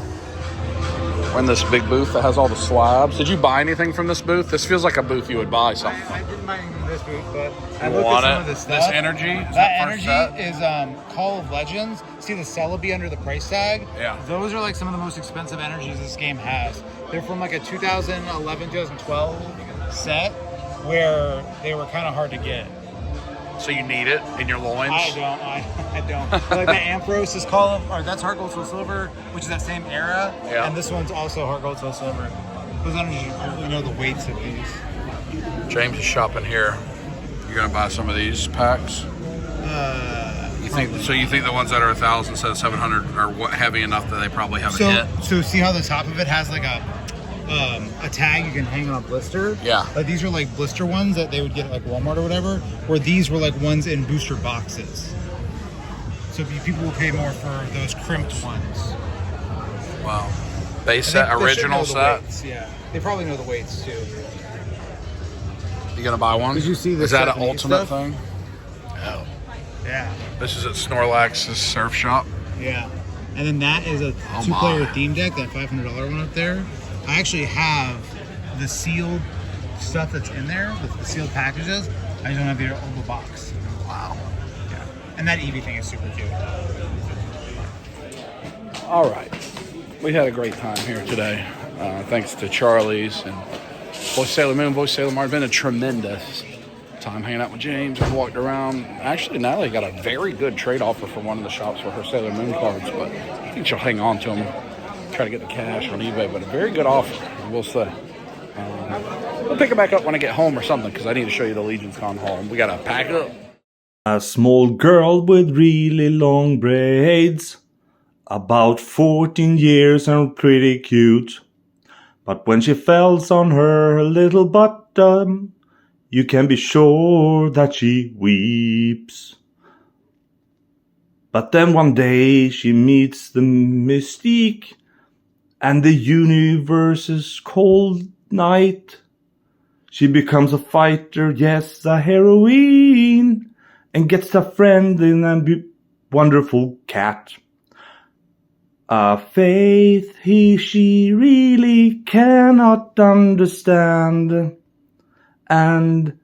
We're in this big booth that has all the slabs. Did you buy anything from this booth? This feels like a booth you would buy something. I didn't buy anything from this booth, but I You looked want at some it? of this This stuff. energy? Is That first energy set? is Call of Legends. See the Celebi under the price tag? Yeah. Those are like some of the most expensive energies this game has. They're from like a 2011, 2012 set where they were kind of hard to get. So you need it in your loins? I don't. Like the Ampros is Call of, or that's Heart Gold Soul Silver, which is that same era. Yeah. And this one's also Heart Gold Soul Silver. Those energies, you know the weights of these. James is shopping here. You're gonna buy some of these packs? You think the ones that are 1,000 instead of 700 are heavy enough that they probably haven't hit? So see how the top of it has like a tag you can hang on a blister? Yeah. Like these are like blister ones that they would get at like Walmart or whatever, where these were like ones in booster boxes. So people will pay more for those crimped ones. Wow. Base I set, think they should original know the set. weights, yeah. They probably know the weights too. You gonna buy one? Did you see the Is that an 78 ultimate stuff? thing? No. Yeah. This is at Snorlax's surf shop. Yeah. And then that is a Oh two-player my. theme deck, that $500 one up there. I actually have the sealed stuff that's in there, the sealed packages. I just don't have the whole box. Wow. Yeah. And that Eevee thing is super cute. All right. We had a great time here today. Thanks to Charlie's and Voice Sailor Moon, Voice Sailor Mars. Been a tremendous time hanging out with James. I've walked around. Actually, Natalie got a very good trade offer for one of the shops for her Sailor Moon cards, but I think she'll hang on to them, try to get the cash on eBay. But a very good offer, I will say. We'll pick it back up when I get home or something, because I need to show you the LegionsCon haul. We got to pack it up. A small girl with really long braids, about 14 years and pretty cute. But when she falls on her little bottom, you can be sure that she weeps. But then one day she meets the mystique and the universe's cold night. She becomes a fighter, yes, a heroine, and gets a friend in a wonderful cat. A faith she really cannot understand, and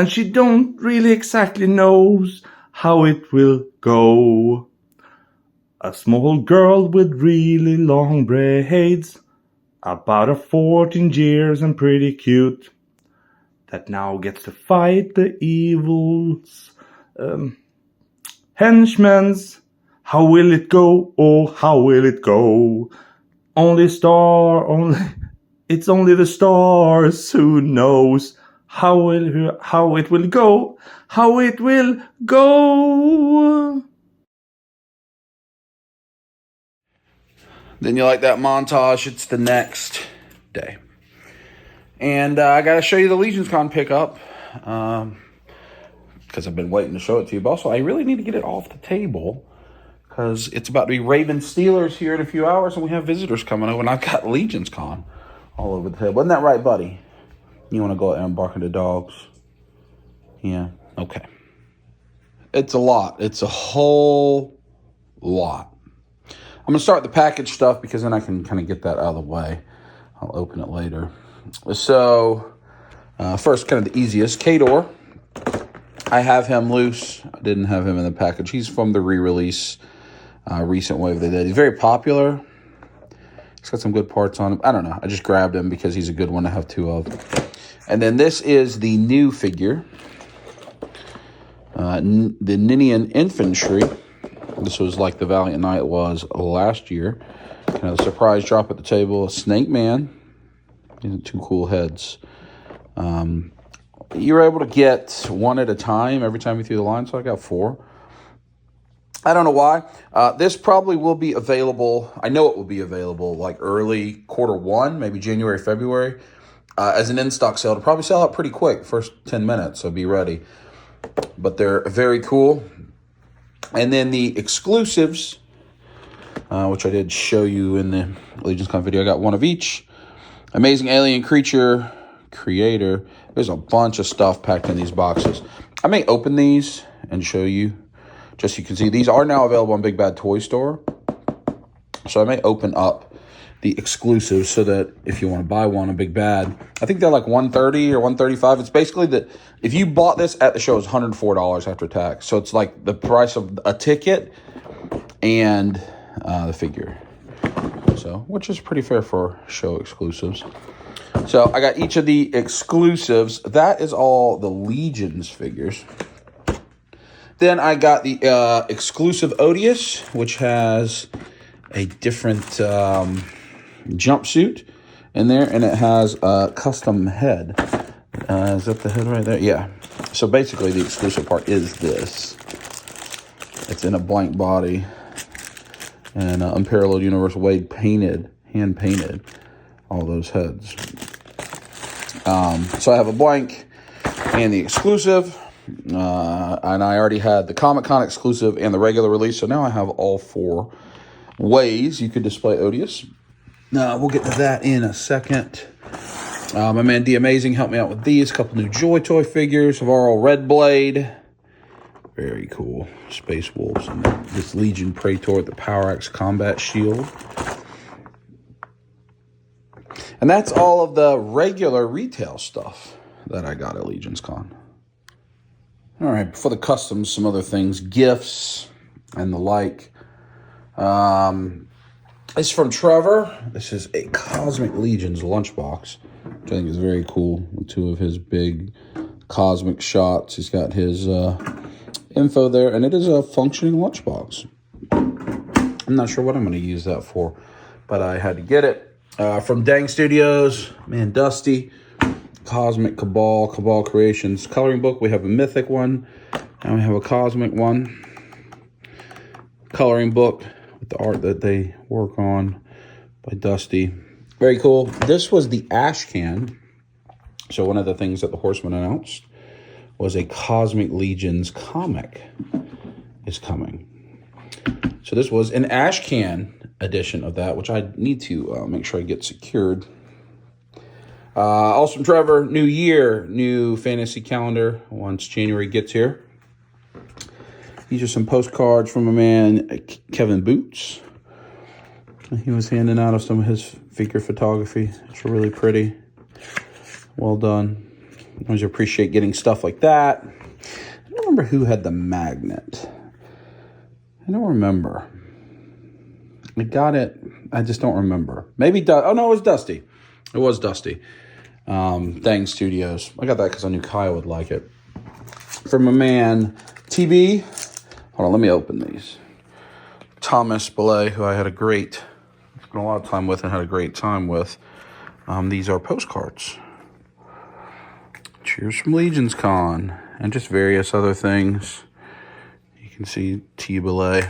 she don't really exactly knows how it will go. A small girl with really long braids, about a 14 years and pretty cute, that now gets to fight the evil's henchmen's. How will it go? Oh, how will it go? It's only the stars who knows how it will go. How it will go. Then you like that montage, it's the next day. And I got to show you the LegionsCon pickup, because I've been waiting to show it to you. But also, I really need to get it off the table, because it's about to be Ravens Steelers here in a few hours, and we have visitors coming over, and I've got LegionsCon all over the table. Isn't that right, buddy? You want to go out there and bark at the dogs? Yeah, okay. It's a lot. It's a whole lot. I'm going to start the package stuff, because then I can kind of get that out of the way. I'll open it later. So, first, kind of the easiest, Kador. I have him loose. I didn't have him in the package. He's from the re-release recent wave they did. He's very popular. He's got some good parts on him. I don't know. I just grabbed him because he's a good one to have two of. And then this is the new figure. The Ninian Infantry. This was like the Valiant Knight was last year. Kind of a surprise drop at the table. Snake Man. These are two cool heads. You're able to get one at a time every time you threw the line, so I got 4. I don't know why. This probably will be available. I know it will be available like early Q1, maybe January, February, as an in-stock sale. It'll probably sell out pretty quick, first 10 minutes, so be ready. But they're very cool. And then the exclusives, which I did show you in the LegionsCon video. I got one of each. Amazing Alien Creature Creator. There's a bunch of stuff packed in these boxes. I may open these and show you, just so you can see. These are now available on Big Bad Toy Store. So I may open up the exclusives so that if you want to buy one on Big Bad, I think they're like $130 or $135. It's basically that if you bought this at the show, it's $104 after tax. So it's like the price of a ticket and the figure. So, which is pretty fair for show exclusives. So I got each of the exclusives. That is all the Legions figures. Then I got the exclusive Odious, which has a different jumpsuit in there, and it has a custom head. Is that the head right there? Yeah. So basically, the exclusive part is this. It's in a blank body, and Unparalleled Universe Wade painted, hand painted, all those heads. So I have a blank and the exclusive, and I already had the Comic-Con exclusive and the regular release, so now I have all 4 ways you could display Odious. We'll get to that in a second. My man D Amazing helped me out with these. A couple new Joy Toy figures of our Red Blade. Very cool. Space Wolves. And this Legion Praetor with the Power Axe Combat Shield. And that's all of the regular retail stuff that I got at LegionsCon. All right, for the customs, some other things, gifts and the like. It's from Trevor. This is a Cosmic Legions lunchbox, which I think is very cool. With 2 of his big cosmic shots. He's got his info there, and it is a functioning lunchbox. I'm not sure what I'm going to use that for, but I had to get it. From Dang Studios, man, Dusty, Cosmic Cabal Creations coloring book. We have a mythic one, and we have a cosmic one. Coloring book with the art that they work on by Dusty. Very cool. This was the ash can. So one of the things that the Horseman announced was a Cosmic Legions comic is coming. So this was an ash can edition of that, which I need to make sure I get secured. Also from Trevor, new year, new fantasy calendar once January gets here. These are some postcards from a man, Kevin Boots. He was handing out of some of his figure photography. It's really pretty. Well done. I always appreciate getting stuff like that. I don't remember who had the magnet. I don't remember. I got it. I just don't remember. Maybe, oh no, it was Dusty. It was Dusty. Dang Studios. I got that because I knew Kyle would like it. From a man, TB. Hold on, let me open these. Thomas Belay, who I had spent a lot of time with and had a great time with. These are postcards. Cheers from LegionsCon. And just various other things. You can see T. Belay.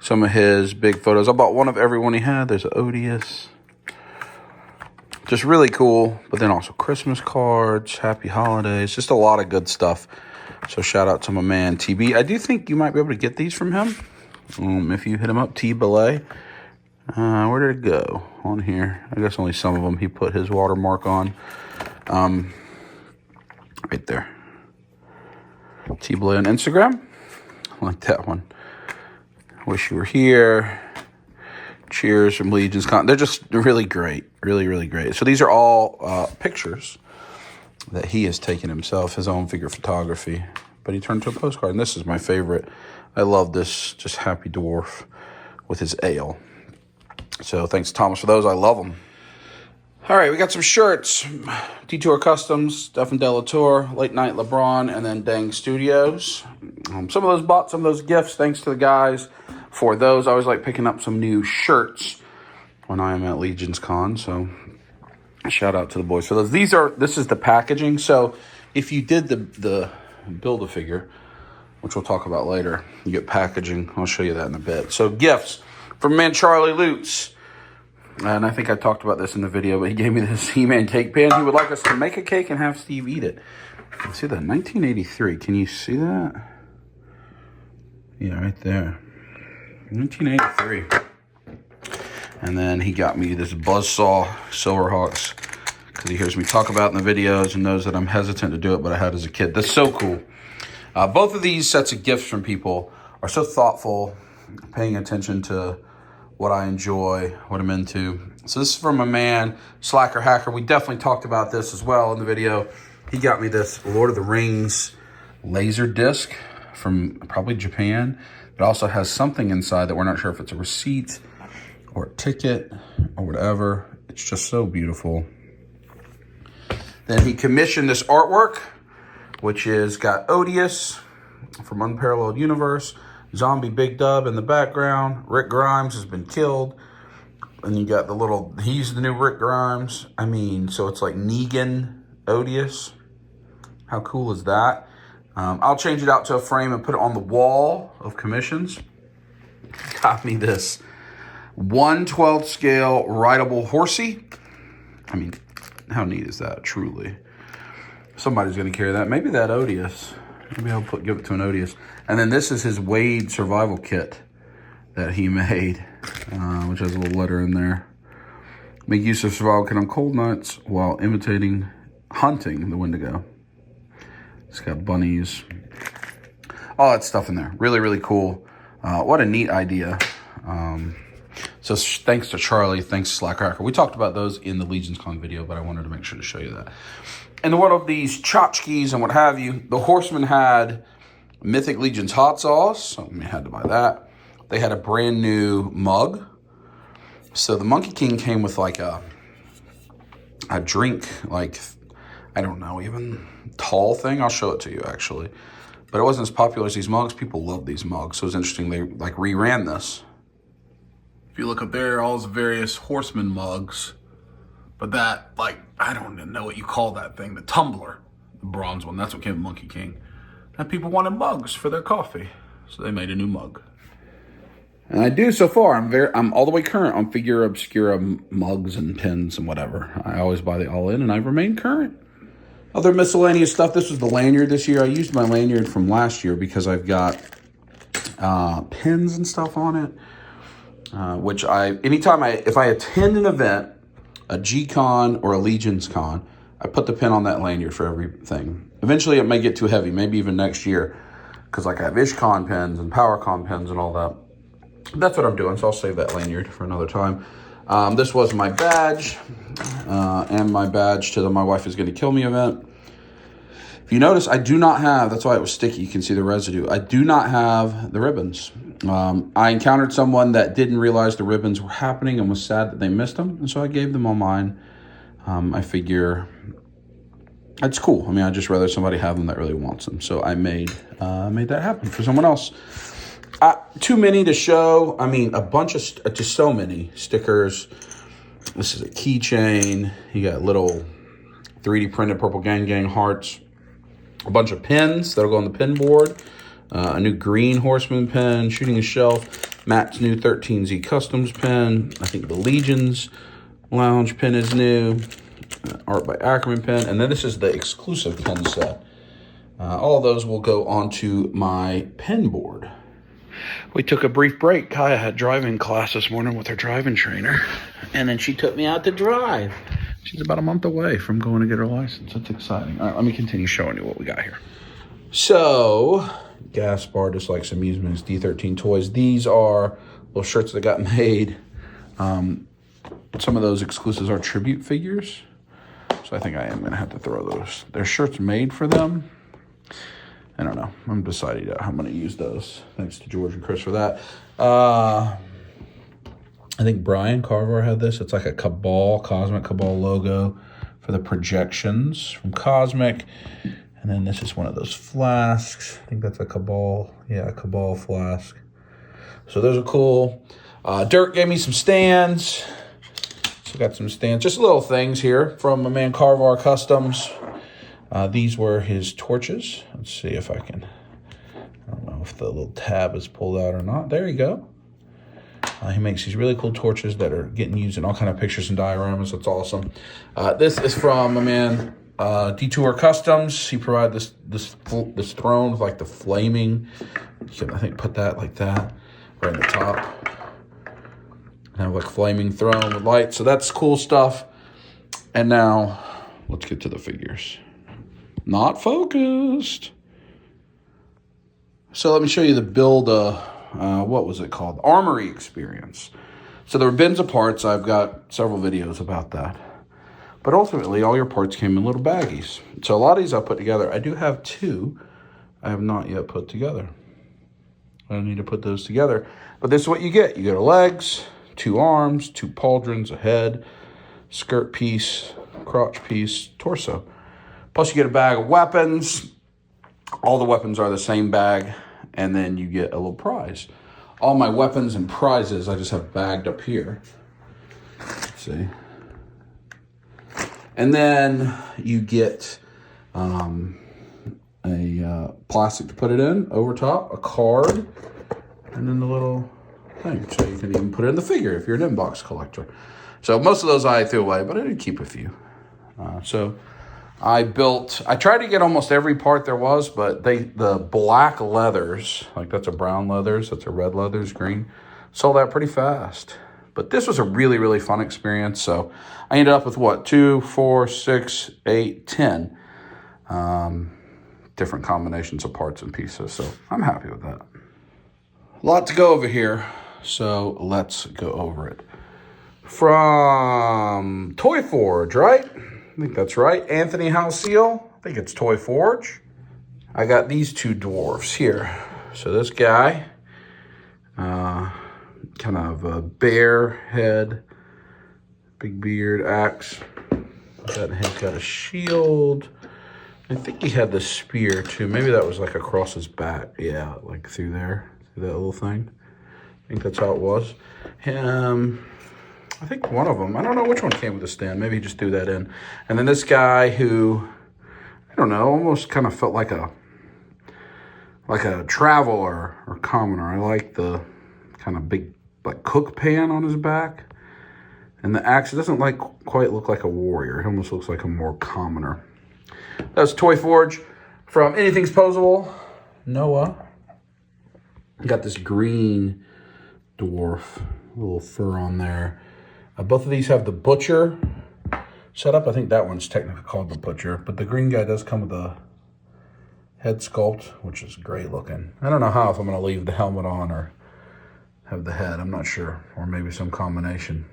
Some of his big photos. I bought one of every one he had. There's Odious. Just really cool. But then also Christmas cards, happy holidays. Just a lot of good stuff. So shout out to my man TB. I do think you might be able to get these from him. If you hit him up, T. Belay. Where did it go? On here. I guess only some of them he put his watermark on. Right there. T. Belay on Instagram. I like that one. Wish you were here. Cheers from LegionsCon. They're just really great. Really, really great. So these are all pictures that he has taken himself, his own figure photography. But he turned to a postcard. And this is my favorite. I love this just happy dwarf with his ale. So thanks, Thomas, for those. I love them. All right, we got some shirts. Detour Customs, Stefan Delatour, Late Night LeBron, and then Dang Studios. Some of those bought some of those gifts. Thanks to the guys for those. I always like picking up some new shirts when I am at LegionsCon. So shout out to the boys for those. This is the packaging. So if you did the Build-A-Figure, which we'll talk about later, you get packaging. I'll show you that in a bit. So gifts from man Charlie Lutz. And I think I talked about this in the video, but he gave me this He-Man cake pan. He would like us to make a cake and have Steve eat it. See that? 1983. Can you see that? Yeah, right there. 1983. And then he got me this Buzzsaw Silverhawks because he hears me talk about it in the videos and knows that I'm hesitant to do it, but I had as a kid. That's so cool. Both of these sets of gifts from people are so thoughtful, paying attention to what I enjoy, what I'm into. So this is from a man, Slacker Hacker. We definitely talked about this as well in the video. He got me this Lord of the Rings laser disc from probably Japan. It also has something inside that we're not sure if it's a receipt or a ticket or whatever. It's just so beautiful. Then he commissioned this artwork, which is got Odious from Unparalleled Universe, Zombie Big Dub in the background. Rick Grimes has been killed. And you got the little, he's the new Rick Grimes. I mean, so it's like Negan Odious. How cool is that? I'll change it out to a frame and put it on the wall of commissions. Got me this 1/12 scale rideable horsey. I mean, how neat is that, truly? Somebody's going to carry that. Maybe that Odious. Maybe I'll give it to an Odious. And then this is his Wade survival kit that he made, which has a little letter in there. Make use of survival kit on cold nights while hunting the Wendigo. It's got bunnies, all that stuff in there. Really, really cool. What a neat idea. So thanks to Charlie, thanks to Slackcracker. We talked about those in the LegionsCon video, but I wanted to make sure to show you that. In the world of these tchotchkes and what have you, the Horsemen had Mythic Legions hot sauce, so we had to buy that. They had a brand new mug. So the Monkey King came with like a drink, like, I don't know, even tall thing. I'll show it to you actually. But it wasn't as popular as these mugs. People love these mugs. So it was interesting. They like reran this. If you look up there, all those various Horseman mugs. But that, like, I don't even know what you call that thing. The tumbler, the bronze one. That's what came with Monkey King. And people wanted mugs for their coffee. So they made a new mug. And I do so far. I'm all the way current on Figure Obscura mugs and pins and whatever. I always buy the all in, and I've remained current. Other miscellaneous stuff. This was the lanyard this year. I used my lanyard from last year because I've got pins and stuff on it. Which if I attend an event, a G-Con or a LegionsCon, I put the pin on that lanyard for everything. Eventually, it may get too heavy, maybe even next year, because like I have IshCon pins and PowerCon pins and all that. That's what I'm doing, so I'll save that lanyard for another time. This was my badge, and my badge to the My Wife Is Gonna Kill Me event. If you notice, I do not have, that's why it was sticky, you can see the residue. I do not have the ribbons. I encountered someone that didn't realize the ribbons were happening and was sad that they missed them, and so I gave them all mine. I figure it's cool. I mean, I'd just rather somebody have them that really wants them. So I made that happen for someone else. Too many to show. I mean, a bunch of, just so many stickers. This is a keychain. You got little 3D printed Purple Gang Gang hearts. A bunch of pins that'll go on the pin board. A new green Horseman pin. Shooting a Shelf. Matt's new 13Z Customs pin. I think the Legions Lounge pin is new. Art by Ackerman pin. And then this is the exclusive pin set. All of those will go onto my pin board. We took a brief break. Kaya had driving class this morning with her driving trainer. And then she took me out to drive. She's about a month away from going to get her license. That's exciting. All right, let me continue showing you what we got here. So, Gaspar just likes amusements, D13 toys. These are little shirts that got made. Some of those exclusives are tribute figures. So I think I am going to have to throw those. There's shirts made for them. I don't know. I'm deciding how I'm going to use those. Thanks to George and Chris for that. I think Brian Carver had this. It's like a Cosmic Cabal logo for the projections from Cosmic. And then this is one of those flasks. I think that's a Cabal. Yeah, a Cabal flask. So those are cool. Dirk gave me some stands. So got some stands. Just little things here from my man Carvar Customs. These were his torches. Let's see if I can, I don't know if the little tab is pulled out or not. There you go. He makes these really cool torches that are getting used in all kind of pictures and dioramas. That's awesome. This is from my man Detour Customs. He provided this throne with like the flaming. You can, I think, put that like that right in the top. And have like flaming throne with light. So that's cool stuff. And now let's get to the figures. Not focused. So let me show you the build, what was it called? Armory experience. So there were bins of parts. I've got several videos about that. But ultimately, all your parts came in little baggies. So a lot of these I put together. I do have two I have not yet put together. I need to put those together. But this is what you get. You get legs, 2 arms, 2 pauldrons, a head, skirt piece, crotch piece, torso. Plus you get a bag of weapons. All the weapons are the same bag. And then you get a little prize. All my weapons and prizes I just have bagged up here. Let's see. And then you get a plastic to put it in over top, a card, and then the little thing. So you can even put it in the figure if you're an inbox collector. So most of those I threw away, but I did keep a few. I tried to get almost every part there was, but the black leathers, like that's a brown leathers, that's a red leathers, green, sold out pretty fast. But this was a really, really fun experience. So I ended up with what, 2, 4, 6, 8, 10 different combinations of parts and pieces. So I'm happy with that. A lot to go over here. So let's go over it. From Toy Forge, right? I think that's right. Anthony Halseal. I think it's Toy Forge. I got these two dwarfs here. So this guy, kind of a bear head, big beard, axe. He's got a shield. I think he had the spear too. Maybe that was like across his back. Yeah, like through there, through that little thing. I think that's how it was. I think one of them, I don't know which one came with the stand. Maybe he just threw that in. And then this guy who, I don't know, almost kind of felt like a traveler or commoner. I like the kind of big like cook pan on his back. And the axe doesn't quite look like a warrior. It almost looks like a more commoner. That's Toy Forge. From Anything's Posable, Noah. Got this green dwarf, a little fur on there. Both of these have the Butcher setup. I think that one's technically called the Butcher, but the green guy does come with a head sculpt, which is great looking. I don't know if I'm going to leave the helmet on or have the head. I'm not sure, or maybe some combination.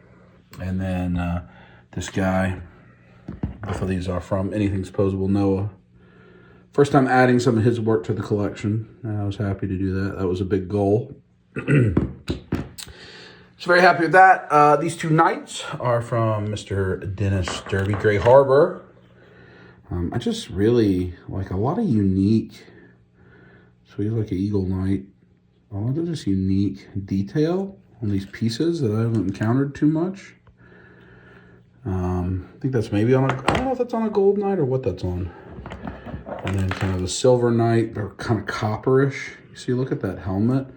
And then this guy, both of these are from Anything's Posable, Noah. First time adding some of his work to the collection. I was happy to do that. That was a big goal. So very happy with that. These two knights are from Mr. Dennis Derby, Gray Harbor. I just really like a lot of unique, so he's like an Eagle Knight. A lot of just unique detail on these pieces that I haven't encountered too much. I think that's maybe on I don't know if that's on a gold knight or what that's on. And then kind of a silver knight, they're kind of copperish. You see, look at that helmet.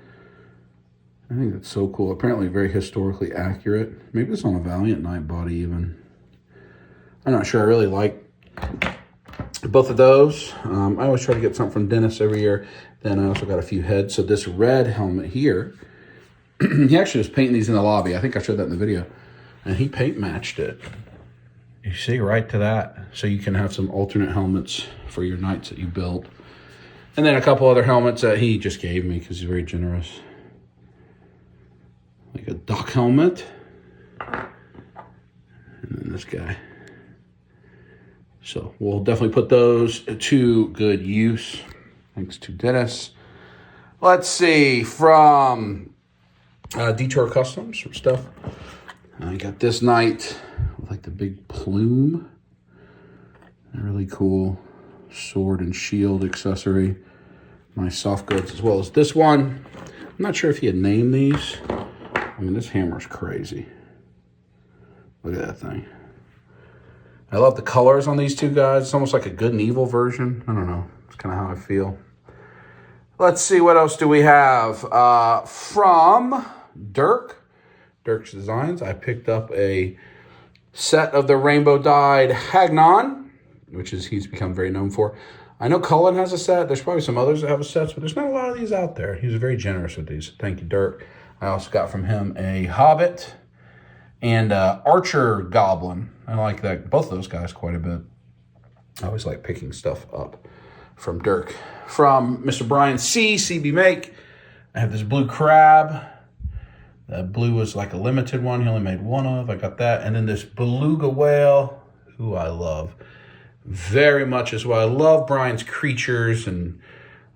I think that's so cool. Apparently very historically accurate. Maybe it's on a Valiant Knight body even. I'm not sure. I really like both of those. I always try to get something from Dennis every year. Then I also got a few heads. So this red helmet here, he actually was painting these in the lobby. I think I showed that in the video. And he paint matched it. You see, right to that. So you can have some alternate helmets for your knights that you built. And then a couple other helmets that he just gave me because he's very generous. Like a duck helmet. And then this guy. So we'll definitely put those to good use. Thanks to Dennis. Let's see, from Detour Customs, some stuff. I got this knight with like the big plume. A really cool sword and shield accessory. Nice soft goods as well as this one. I'm not sure if he had named these. I mean, this hammer's crazy. Look at that thing. I love the colors on these two guys. It's almost like a good and evil version. I don't know. It's kind of how I feel. Let's see, what else do we have? From Dirk's Designs, I picked up a set of the rainbow dyed Hagnon, which is he's become very known for. I know Cullen has a set. There's probably some others that have a set, but there's not a lot of these out there. He was very generous with these. Thank you, Dirk. I also got from him a Hobbit and Archer Goblin. I like that, both of those guys quite a bit. I always like picking stuff up from Dirk. From Mr. Brian C, CB Make, I have this blue crab. The blue was like a limited one. He only made one of. I got that. And then this beluga whale, who I love very much as well. I love Brian's creatures and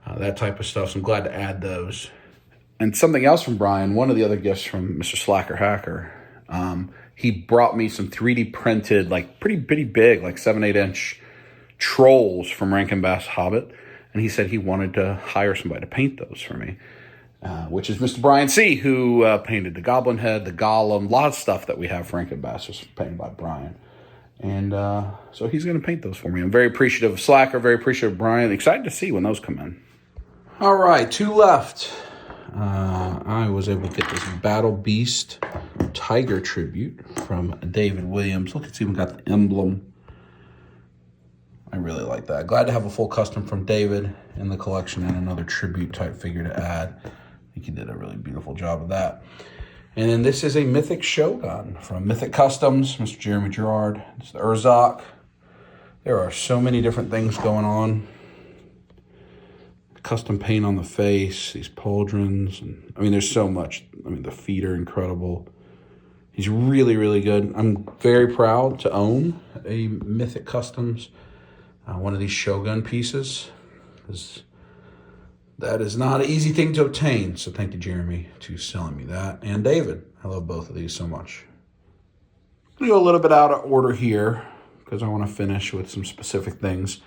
that type of stuff. So I'm glad to add those. And something else from Brian, one of the other gifts from Mr. Slacker Hacker, he brought me some 3D printed, like pretty big, like 7-8 inch trolls from Rankin Bass Hobbit. And he said he wanted to hire somebody to paint those for me. Which is Mr. Brian C, who painted the Goblin Head, the Golem, a lot of stuff that we have for Rankin Bass was painted by Brian. And so he's going to paint those for me. I'm very appreciative of Slacker, very appreciative of Brian. Excited to see when those come in. All right, two left. I was able to get this Battle Beast Tiger tribute from David Williams. Look, it's even got the emblem. I really like that. Glad to have a full custom from David in the collection and another tribute type figure to add. I think he did a really beautiful job of that. And then this is a Mythic Shogun from Mythic Customs, Mr. Jeremy Gerard. It's the Urzak. There are so many different things going on custom paint on the face, these pauldrons. And, I mean, there's so much. I mean, the feet are incredible. He's really, really good. I'm very proud to own a Mythic Customs, one of these Shogun pieces. That is not an easy thing to obtain. So thank you, Jeremy, to selling me that. And David. I love both of these so much. I'm going to go a little bit out of order here because I want to finish with some specific things.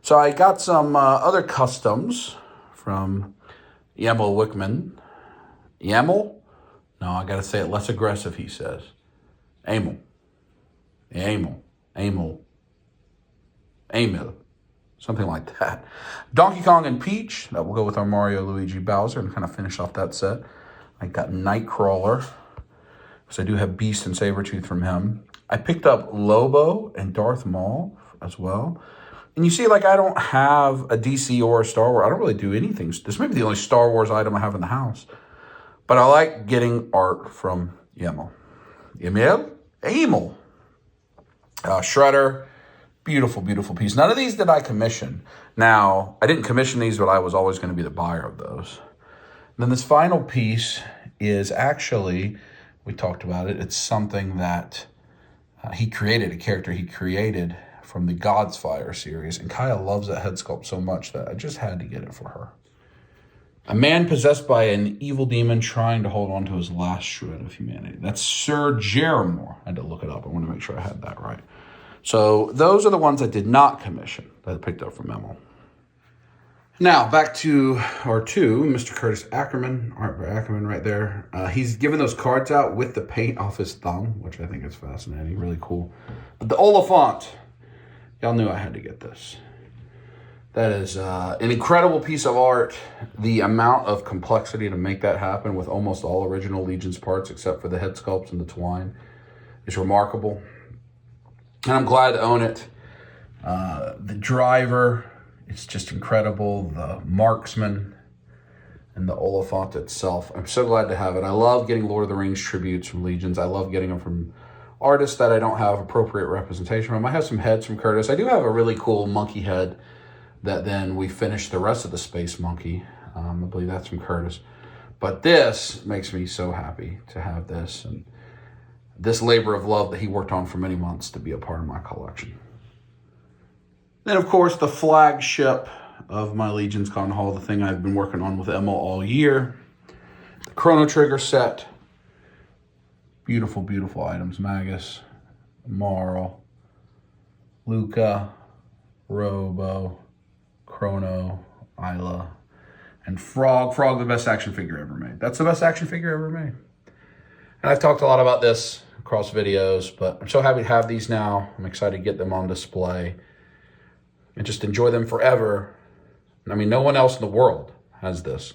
So I got some other customs from Yamel Wickman. Yamel? No, I got to say it less aggressive, he says. Amel. Something like that. Donkey Kong and Peach. That will go with our Mario, Luigi, Bowser, and kind of finish off that set. I got Nightcrawler, because I do have Beast and Sabretooth from him. I picked up Lobo and Darth Maul as well. And you see, like, I don't have a DC or a Star Wars. I don't really do anything. This may be the only Star Wars item I have in the house. But I like getting art from Yamel. Shredder. Beautiful, beautiful piece. None of these did I commission. Now, I didn't commission these, but I was always going to be the buyer of those. And then this final piece is actually, we talked about it, it's something that he created, a character he created from the God's Fire series. And Kaya loves that head sculpt so much that I just had to get it for her. A man possessed by an evil demon trying to hold on to his last shred of humanity. That's Sir Jeramore. I had to look it up. I want to make sure I had that right. So those are the ones I did not commission that I picked up from Memo. Now, back to R2, Mr. Curtis Ackerman, Art by Ackerman right there. He's given those cards out with the paint off his thumb, which I think is fascinating, really cool. But the Oliphant, y'all knew I had to get this. That is an incredible piece of art. The amount of complexity to make that happen with almost all original Legions parts, except for the head sculpts and the twine, is remarkable. And I'm glad to own it. The driver, it's just incredible. The marksman and the Oliphant itself. I'm so glad to have it. I love getting Lord of the Rings tributes from Legions. I love getting them from artists that I don't have appropriate representation from. I have some heads from Curtis. I do have a really cool monkey head that then we finished the rest of the Space Monkey. I believe that's from Curtis. But this makes me so happy to have this. And this labor of love that he worked on for many months to be a part of my collection. Then, of course, the flagship of my LegionsCon haul, the thing I've been working on with Emma all year. The Chrono Trigger set. Beautiful, beautiful items. Magus, Marl, Luca, Robo, Chrono, Isla, and Frog. Frog, the best action figure ever made. That's the best action figure ever made. And I've talked a lot about this across videos, but I'm so happy to have these now. I'm excited to get them on display and just enjoy them forever. I mean, no one else in the world has this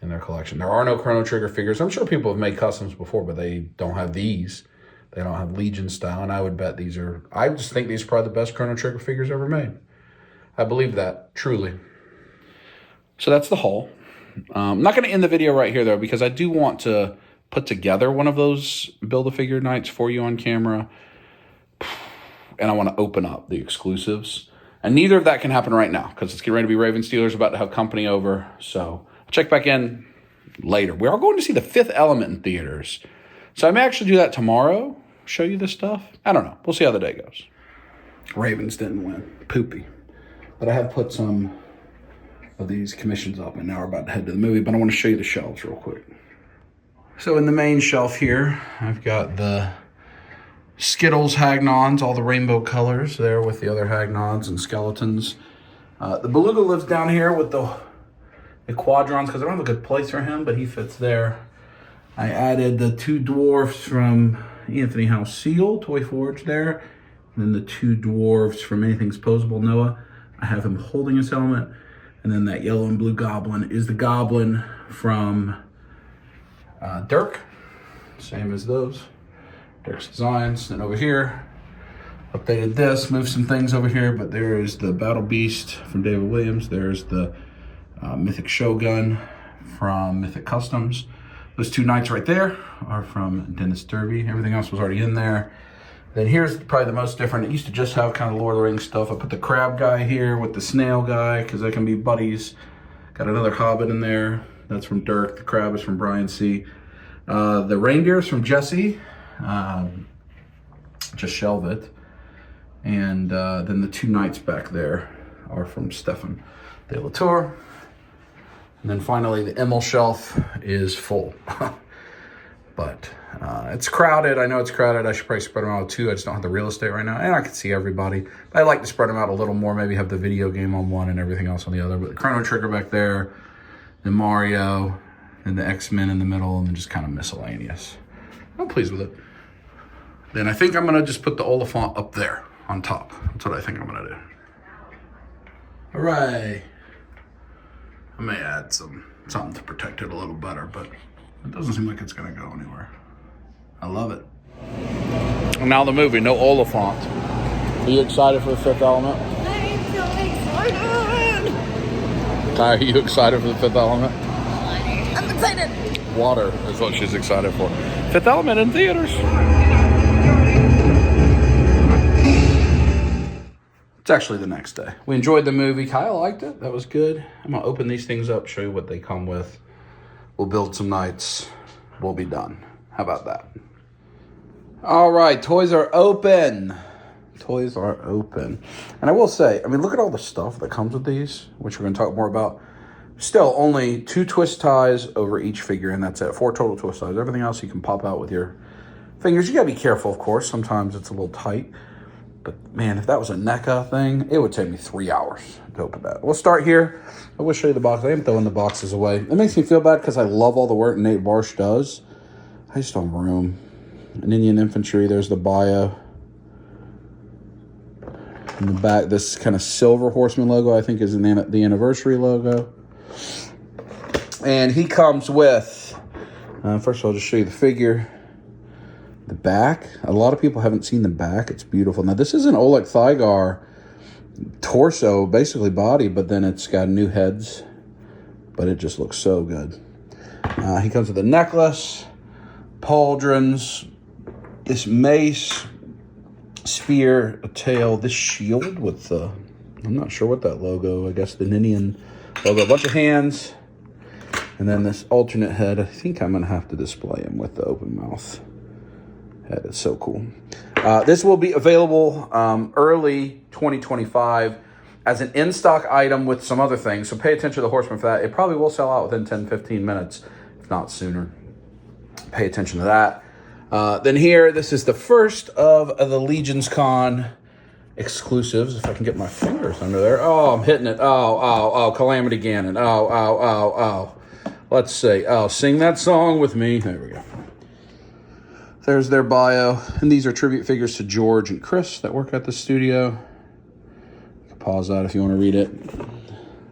in their collection. There are no Chrono Trigger figures. I'm sure people have made customs before, but they don't have these. They don't have Legion style, and I would bet these are, I just think these are probably the best Chrono Trigger figures ever made. I believe that, truly. So that's the haul. I'm not going to end the video right here, though, because I do want to put together one of those Build-A-Figure nights for you on camera. And I want to open up the exclusives. And neither of that can happen right now, because it's getting ready to be Raven Steelers, about to have company over. So I'll check back in later. We are going to see The Fifth Element in theaters. So I may actually do that tomorrow, show you this stuff. I don't know. We'll see how the day goes. Ravens didn't win. Poopy. But I have put some of these commissions up, and now we're about to head to the movie, but I want to show you the shelves real quick. So in the main shelf here, I've got the Skittles Hagnons, all the rainbow colors there with the other Hagnons and skeletons. The Beluga lives down here with the Quadrons, because I don't have a good place for him, but he fits there. I added the two dwarfs from Anthony House Seal, Toy Forge there. And then the two dwarfs from Anything's Posable Noah. I have him holding his helmet. And then that yellow and blue goblin is the goblin from Dirk. Same as those. Dirk's Designs. And over here, updated this, moved some things over here, but there is the Battle Beast from David Williams. There's the Mythic Shogun from Mythic Customs. Those two knights right there are from Dennis Derby. Everything else was already in there. Then here's probably the most different. It used to just have kind of Lord of the Rings stuff. I put the crab guy here with the snail guy, because they can be buddies. Got another Hobbit in there. That's from Dirk. The crab is from Brian C. The reindeer is from Jesse. Just shelve it. And then the two knights back there are from Stefan de la Tour. And then finally the Emil shelf is full. But it's crowded. I know it's crowded. I should probably spread them out too. I just don't have the real estate right now. And I can see everybody. But I like to spread them out a little more. Maybe have the video game on one and everything else on the other. But the Chrono Trigger back there, the Mario, and the X-Men in the middle, and then just kind of miscellaneous. I'm pleased with it. Then I think I'm going to just put the Oliphant up there on top. That's what I think I'm going to do. All right. I may add something to protect it a little better, but it doesn't seem like it's going to go anywhere. I love it. And now the movie, no Oliphant. Are you excited for The Fifth Element? I'm so excited! Ty, are you excited for The Fifth Element? I'm excited! Water is what she's excited for. Fifth Element in theaters. It's actually the next day. We enjoyed the movie. Kyle liked it. That was good. I'm going to open these things up, show you what they come with. We'll build some nights. We'll be done. How about that? All right, toys are open. Toys are open. And I will say, I mean, look at all the stuff that comes with these, which we're going to talk more about. Still, only 2 twist ties over each figure, and that's it. 4 total twist ties. Everything else you can pop out with your fingers. You got to be careful, of course. Sometimes it's a little tight. But, man, if that was a NECA thing, it would take me 3 hours to open that. We'll start here. I will show you the box. I am throwing the boxes away. It makes me feel bad because I love all the work Nate Barsh does. I just don't have room. An Indian Infantry, there's the bio. In the back, this kind of silver Horseman logo, I think, is the anniversary logo. And he comes with, first of all, I'll just show you the figure. The back, a lot of people haven't seen the back. It's beautiful. Now, this is an Oleg Thygar torso, basically body, but then it's got new heads. But it just looks so good. He comes with a necklace, pauldrons, this mace, spear, a tail, this shield with the, I'm not sure what that logo, I guess the Ninian logo, a bunch of hands, and then this alternate head. I think I'm going to have to display him with the open mouth. That is so cool. This will be available early 2025 as an in-stock item with some other things. So pay attention to the Horseman for that. It probably will sell out within 10-15 minutes, if not sooner. Pay attention to that. Then here, this is the first of the LegionsCon exclusives. If I can get my fingers under there. Oh, I'm hitting it. Oh, Calamity Ganon. Oh. Let's see. Oh, sing that song with me. There we go. There's their bio, and these are tribute figures to George and Chris that work at the studio. You can pause that if you want to read it.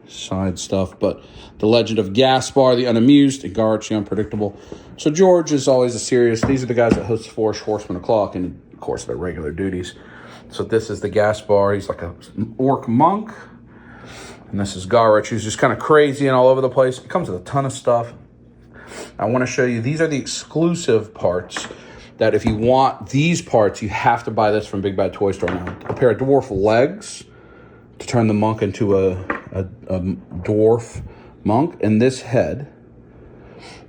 Side stuff, but the legend of Gaspar, the Unamused, and Garch, the Unpredictable. So George is always a serious. These are the guys that host Force Horseman O'Clock, and of course their regular duties. So this is the Gaspar. He's like a orc monk, and this is Garch, who's just kind of crazy and all over the place. It comes with a ton of stuff. I want to show you. These are the exclusive parts. That if you want these parts, you have to buy this from Big Bad Toy Store now. A pair of dwarf legs to turn the monk into a dwarf monk, and this head,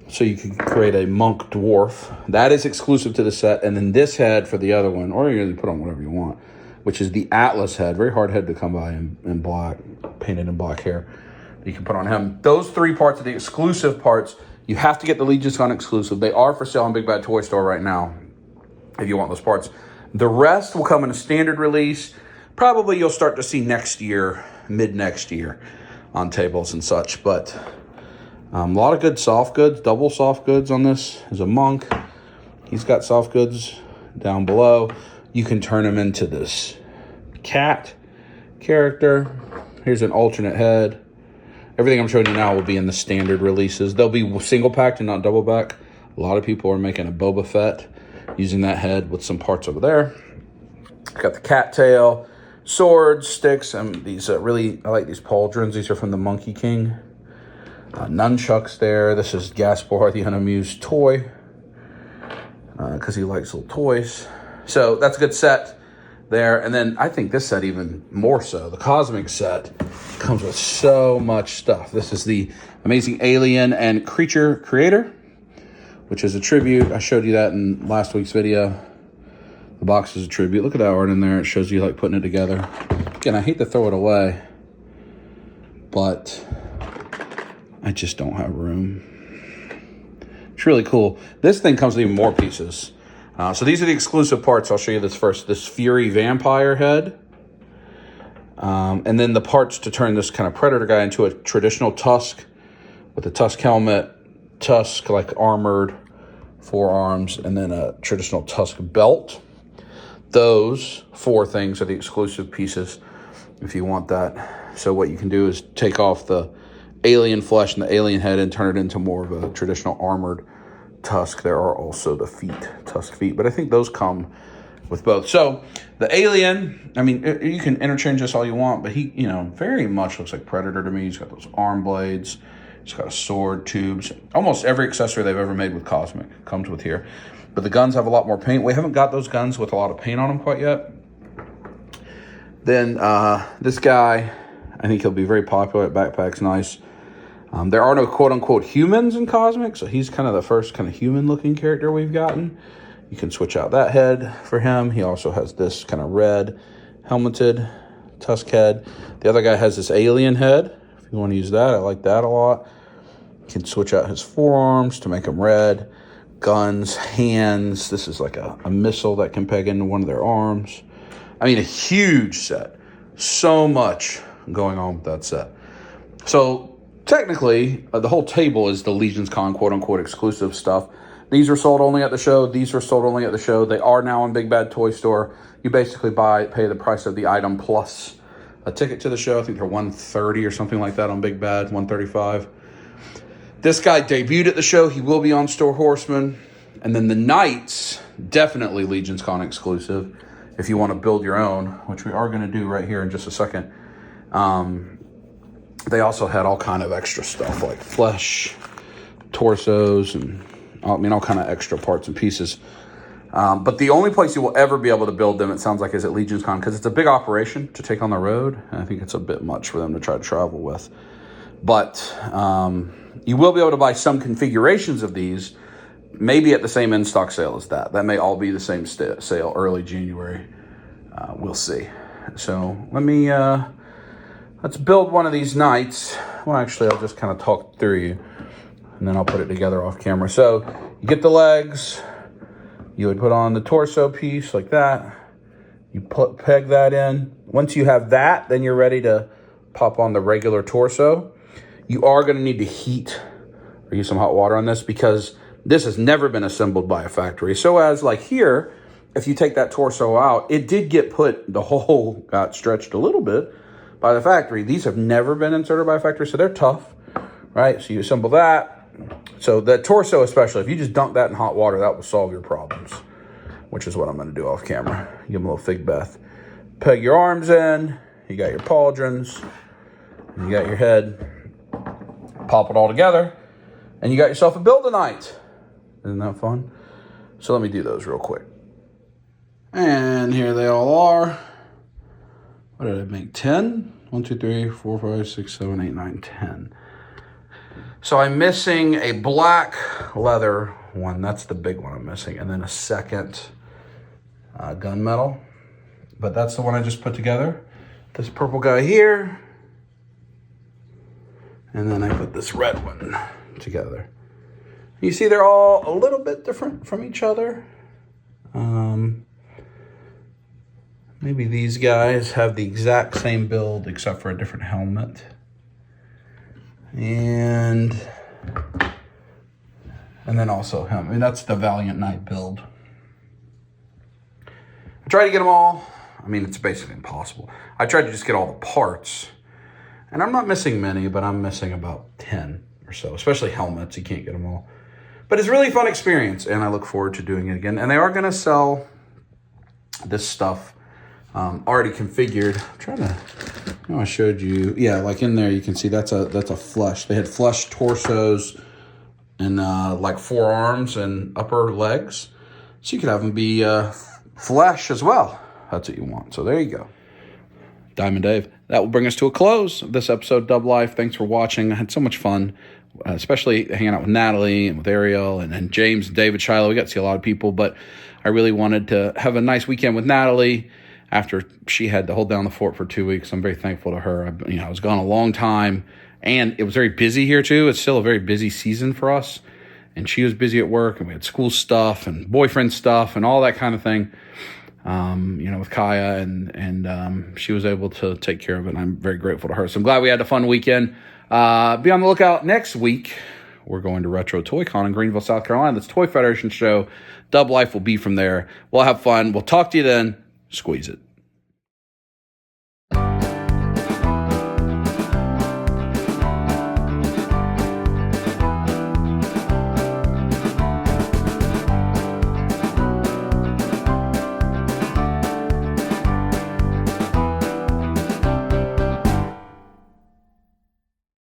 so you can create a monk dwarf. That is exclusive to the set, and then this head for the other one, or you can put on whatever you want, which is the Atlas head. Very hard head to come by in black, painted in black hair. You can put on him. Those 3 parts are the exclusive parts. You have to get the LegionsCon exclusive. They are for sale on Big Bad Toy Store right now if you want those parts. The rest will come in a standard release. Probably you'll start to see next year, mid-next year on tables and such. But a lot of good soft goods, double soft goods on this. There's a monk. He's got soft goods down below. You can turn him into this cat character. Here's an alternate head. Everything I'm showing you now will be in the standard releases. They'll be single packed and not double back. A lot of people are making a Boba Fett using that head with some parts over there. Got the cat tail, swords, sticks, and these I like these pauldrons. These are from the Monkey King. Nunchucks there. This is Gaspar, the Unamused toy, because he likes little toys. So that's a good set. there. And then I think this set even more so. The Cosmic set comes with so much stuff. This is the Amazing Alien and Creature Creator, which is a tribute. I showed you that in last week's video. The box is a tribute. Look at that art in there. It shows you like putting it together. Again, I hate to throw it away, but I just don't have room. It's really cool. This thing comes with even more pieces. So these are the exclusive parts. I'll show you this first. This Fury Vampire head. And then the parts to turn this kind of Predator guy into a traditional Tusk with a Tusk helmet, Tusk like armored forearms, and then a traditional Tusk belt. Those 4 things are the exclusive pieces if you want that. So what you can do is take off the alien flesh and the alien head and turn it into more of a traditional armored Tusk. There are also the feet, Tusk feet, but I think those come with both. So the alien, I mean, you can interchange this all you want, but he, you know, very much looks like Predator to me. He's got those arm blades. He's got a sword, tubes. Almost every accessory they've ever made with Cosmic comes with here. But the guns have a lot more paint. We haven't got those guns with a lot of paint on them quite yet. Then this guy, I think he'll be very popular. Backpack's nice. There are no quote-unquote humans in Cosmic, so he's kind of the first kind of human-looking character we've gotten. You can switch out that head for him. He also has this kind of red helmeted Tusk head. The other guy has this alien head. If you want to use that, I like that a lot. You can switch out his forearms to make them red. Guns, hands. This is like a missile that can peg into one of their arms. I mean, a huge set. So much going on with that set. So technically, the whole table is the LegionsCon quote-unquote exclusive stuff. These are sold only at the show. These are sold only at the show. They are now in Big Bad Toy Store. You basically pay the price of the item plus a ticket to the show. I think they're $130 or something like that on Big Bad, $135. This guy debuted at the show. He will be on Store Horseman. And then the Knights, definitely LegionsCon exclusive if you want to build your own, which we are going to do right here in just a second. They also had all kind of extra stuff like flesh, torsos, and I mean all kind of extra parts and pieces. But the only place you will ever be able to build them, it sounds like, is at LegionsCon, because it's a big operation to take on the road. And I think it's a bit much for them to try to travel with. But you will be able to buy some configurations of these, maybe at the same in-stock sale as that. That may all be the same sale, early January. We'll see. So let's build one of these Knights. Well, actually, I'll just kind of talk through you, and then I'll put it together off camera. So you get the legs. You would put on the torso piece like that. You peg that in. Once you have that, then you're ready to pop on the regular torso. You are going to need to heat or use some hot water on this because this has never been assembled by a factory. So as like here, if you take that torso out, it did get the hole got stretched a little bit by the factory. These have never been inserted by a factory, so they're tough, right? So you assemble that. So the torso especially, if you just dunk that in hot water, that will solve your problems, which is what I'm going to do off camera. Give them a little fig bath. Peg your arms in. You got your pauldrons. You got your head. Pop it all together, and you got yourself a Build-A-Night. Isn't that fun? So let me do those real quick. And here they all are. What did I make? 10? 1, 2, 3, 4, 5, 6, 7, 8, 9, 10. So I'm missing a black leather one. That's the big one I'm missing. And then a second gunmetal. But that's the one I just put together. This purple guy here. And then I put this red one together. You see they're all a little bit different from each other. Maybe these guys have the exact same build except for a different helmet. And then also him. I mean, that's the Valiant Knight build. I tried to get them all. I mean, it's basically impossible. I tried to just get all the parts. And I'm not missing many, but I'm missing about 10 or so, especially helmets. You can't get them all. But it's a really fun experience, and I look forward to doing it again. And they are going to sell this stuff already configured. I'm trying to, I showed you. Yeah, like in there, you can see that's a flesh. They had flesh torsos and like forearms and upper legs. So you could have them be flesh as well. That's what you want. So there you go. Diamond Dave. That will bring us to a close of this episode of Dub Life. Thanks for watching. I had so much fun, especially hanging out with Natalie and with Ariel and James and David Shiloh. We got to see a lot of people, but I really wanted to have a nice weekend with Natalie after she had to hold down the fort for 2 weeks. I'm very thankful to her. I was gone a long time, and it was very busy here too. It's still a very busy season for us, and she was busy at work, and we had school stuff and boyfriend stuff and all that kind of thing. With Kaya, and she was able to take care of it, and I'm very grateful to her. So I'm glad we had a fun weekend. Be on the lookout next week. We're going to Retro Toy Con in Greenville, South Carolina. That's Toy Federation show. Dub Life will be from there. We'll have fun. We'll talk to you then. Squeeze it.